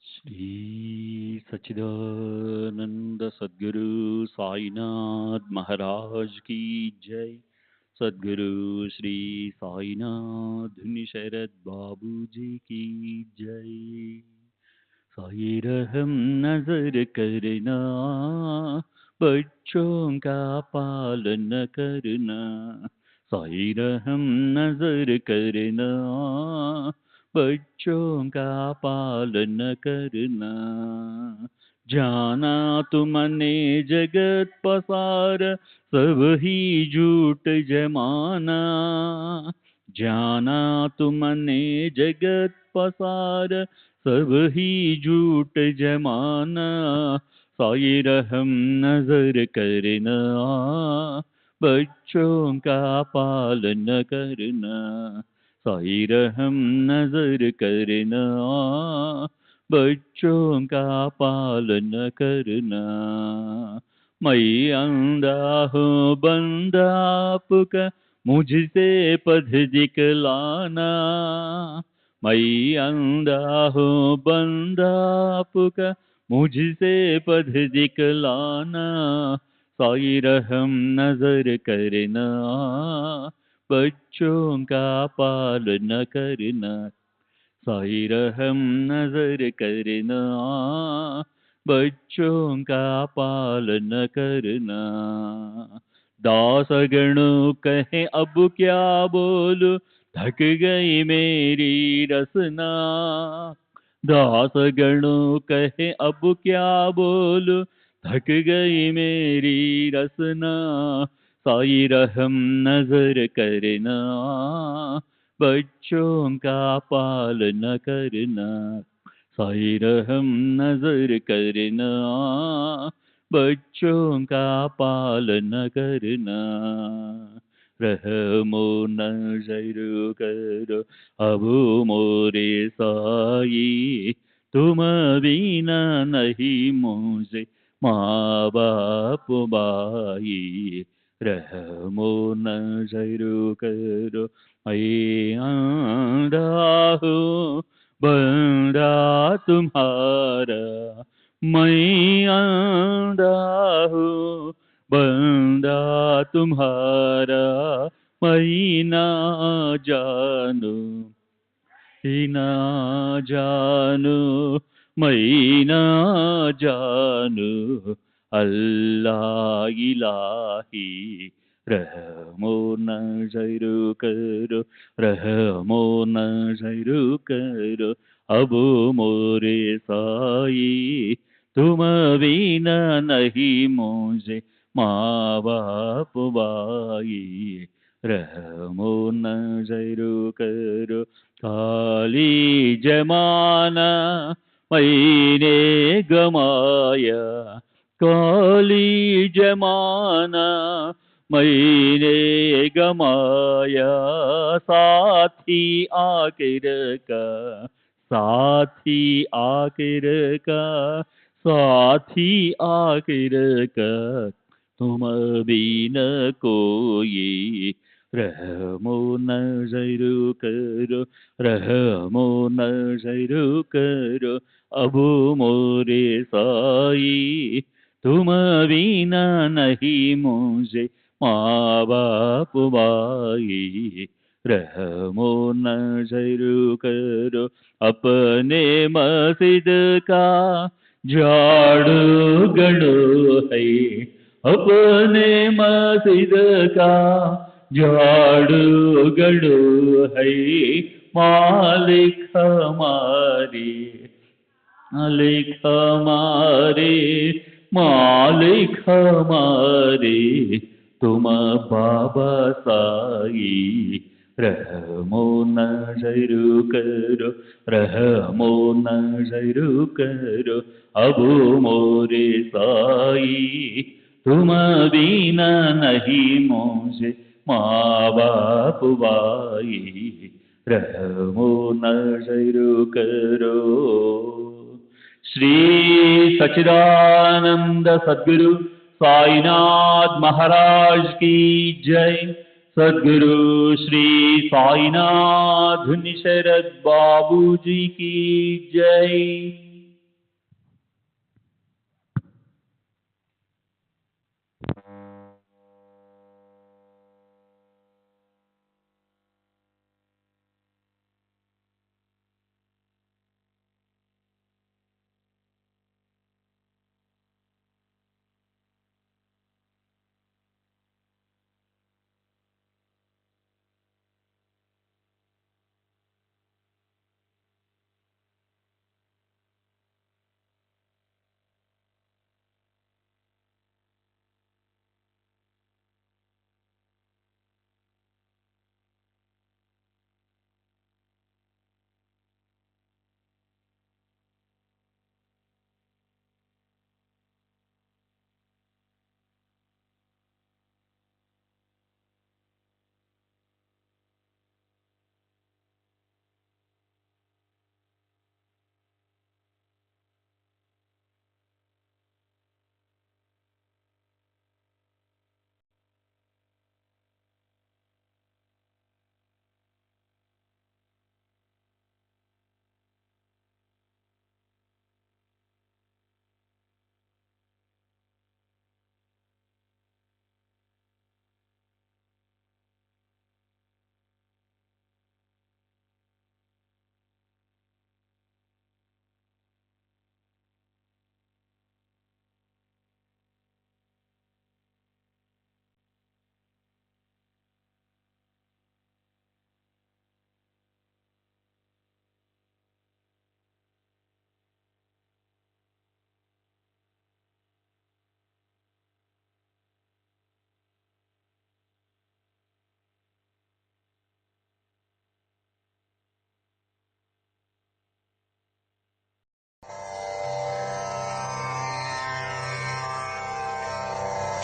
श्री सच्चिदानंद सद्गुरु साईनाथ महाराज की जय. सद्गुरु श्री साईनाथ धुनि शरद बाबू जी की जय. साई रहम नजर करना, बच्चों का पालन करना. साई रहम नजर करना, बच्चों का पालन करना. जाना तुमने जगत पसार, सब ही झूठ जमाना. जाना तुमने जगत पसार, सब ही झूठ जमाना. साई रहम नजर करना, बच्चों का पालन करना. साई रहम नजर करना, बच्चों का पालन करना. मैं अंधा हूँ बंदा आपका, मुझसे पथ दिखलाना. मैं अंधा हूँ बंदा आपका, मुझसे पथ दिखलाना. साई रहम नजर करना, बच्चों का पालन करना. साई रहम नजर करना, बच्चों का पालन करना. दास गणों कहे अब क्या बोलूं, थक गई मेरी रसना. दास गणों कहे अब क्या बोलूं, थक गई मेरी रसना. साई रहम नजर करना, बच्चों का पालन करना. साई रहम नजर करना, बच्चों का पालन करना. रहमो नजर करो अब मोरे साई, तुम बिना नहीं मुझे माँ बाप भाई. रहमो नजर करो, मैं अंधा हूँ बंदा तुम्हारा. मैं अंधा हूँ बंदा तुम्हारा. मैं ना जानू ना जानू, मैं ना जानू अल्लाह इलाही रहमो नजर करो, रहमो नजर करो, अब मोरे साई तुम बिना नहीं मुझे माँ बाप भाई, रहमो नजर करो। खाली जमाना मैंने गमाया, काली जमाना मैंने गमाया, साथी आखिर का, साथी आखिर का, साथी आखिर का तुम बिन कोई, रहमो नजर करो, रहमो नजर करो, अब मोरे साई तुम बिना नहीं मुझे माँ बाप भाई, रहमो नजर करो। अपने मस्जिद का झाड़ू गड़ो है, अपने मस्जिद का झाड़ू गड़ो है, मालिक हमारे, मालिक हमारे, मालिक हमारे तुम बाबा साई, रहमो नजर करो, रहमो नजर करो, अब मोरे साई तुम बिना नहीं मुझे माँ बाप भाई, रहमो नजर करो। श्री सच्चिदानंद सद्गुरु साईनाथ महाराज की जय। सद्गुरु श्री साईनाथ शरद बाबू जी की जय।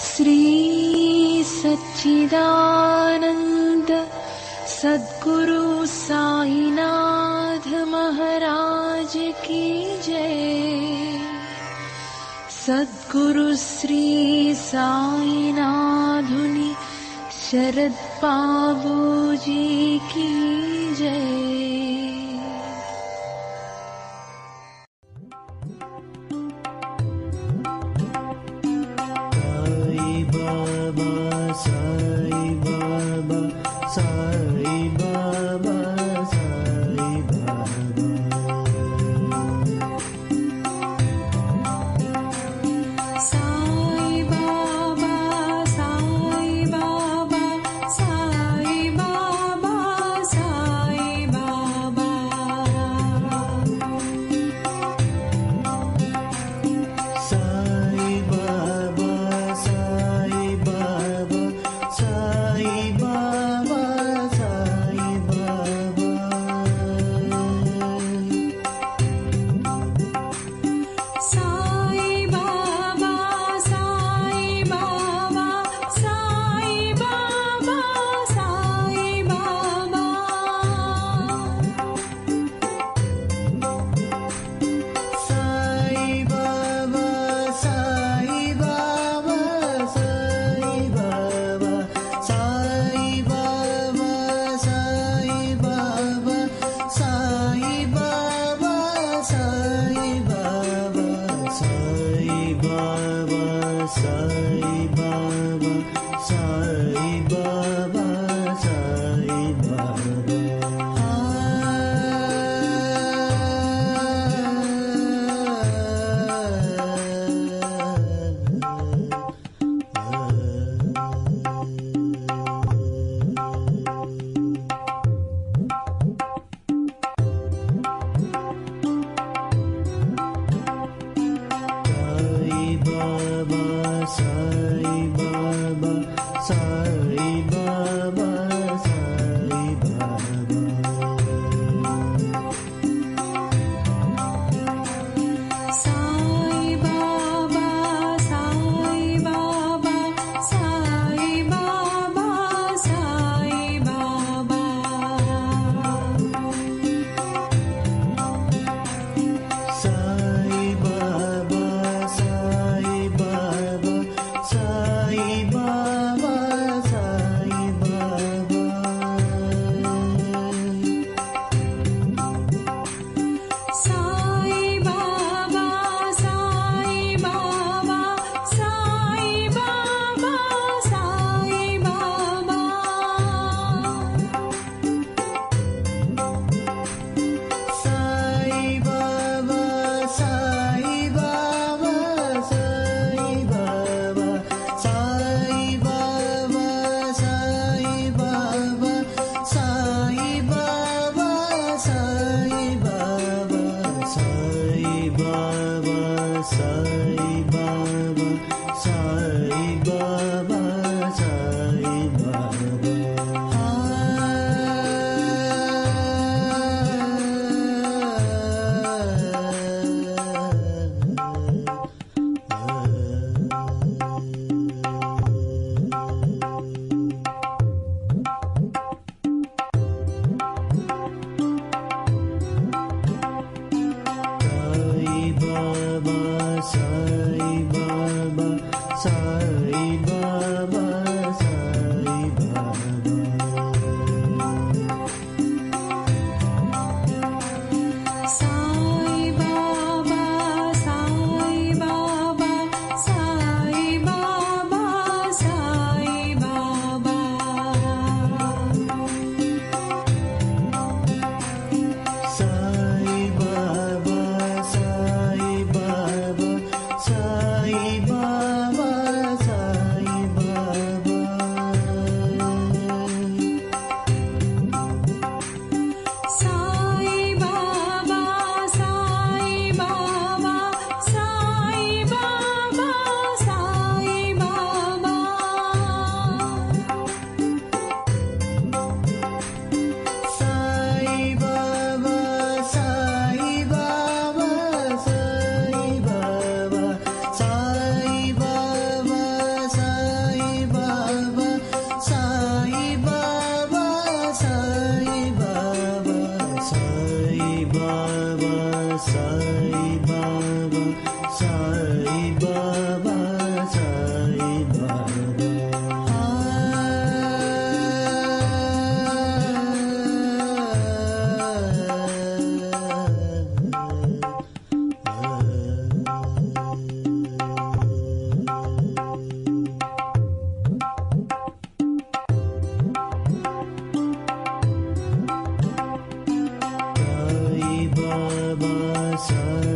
श्री सच्चिदानंद सद्गुरु साईनाथ महाराज की जय। सद्गुरु श्री साईनाथुनि शरद बाबू जी की जय। साई सा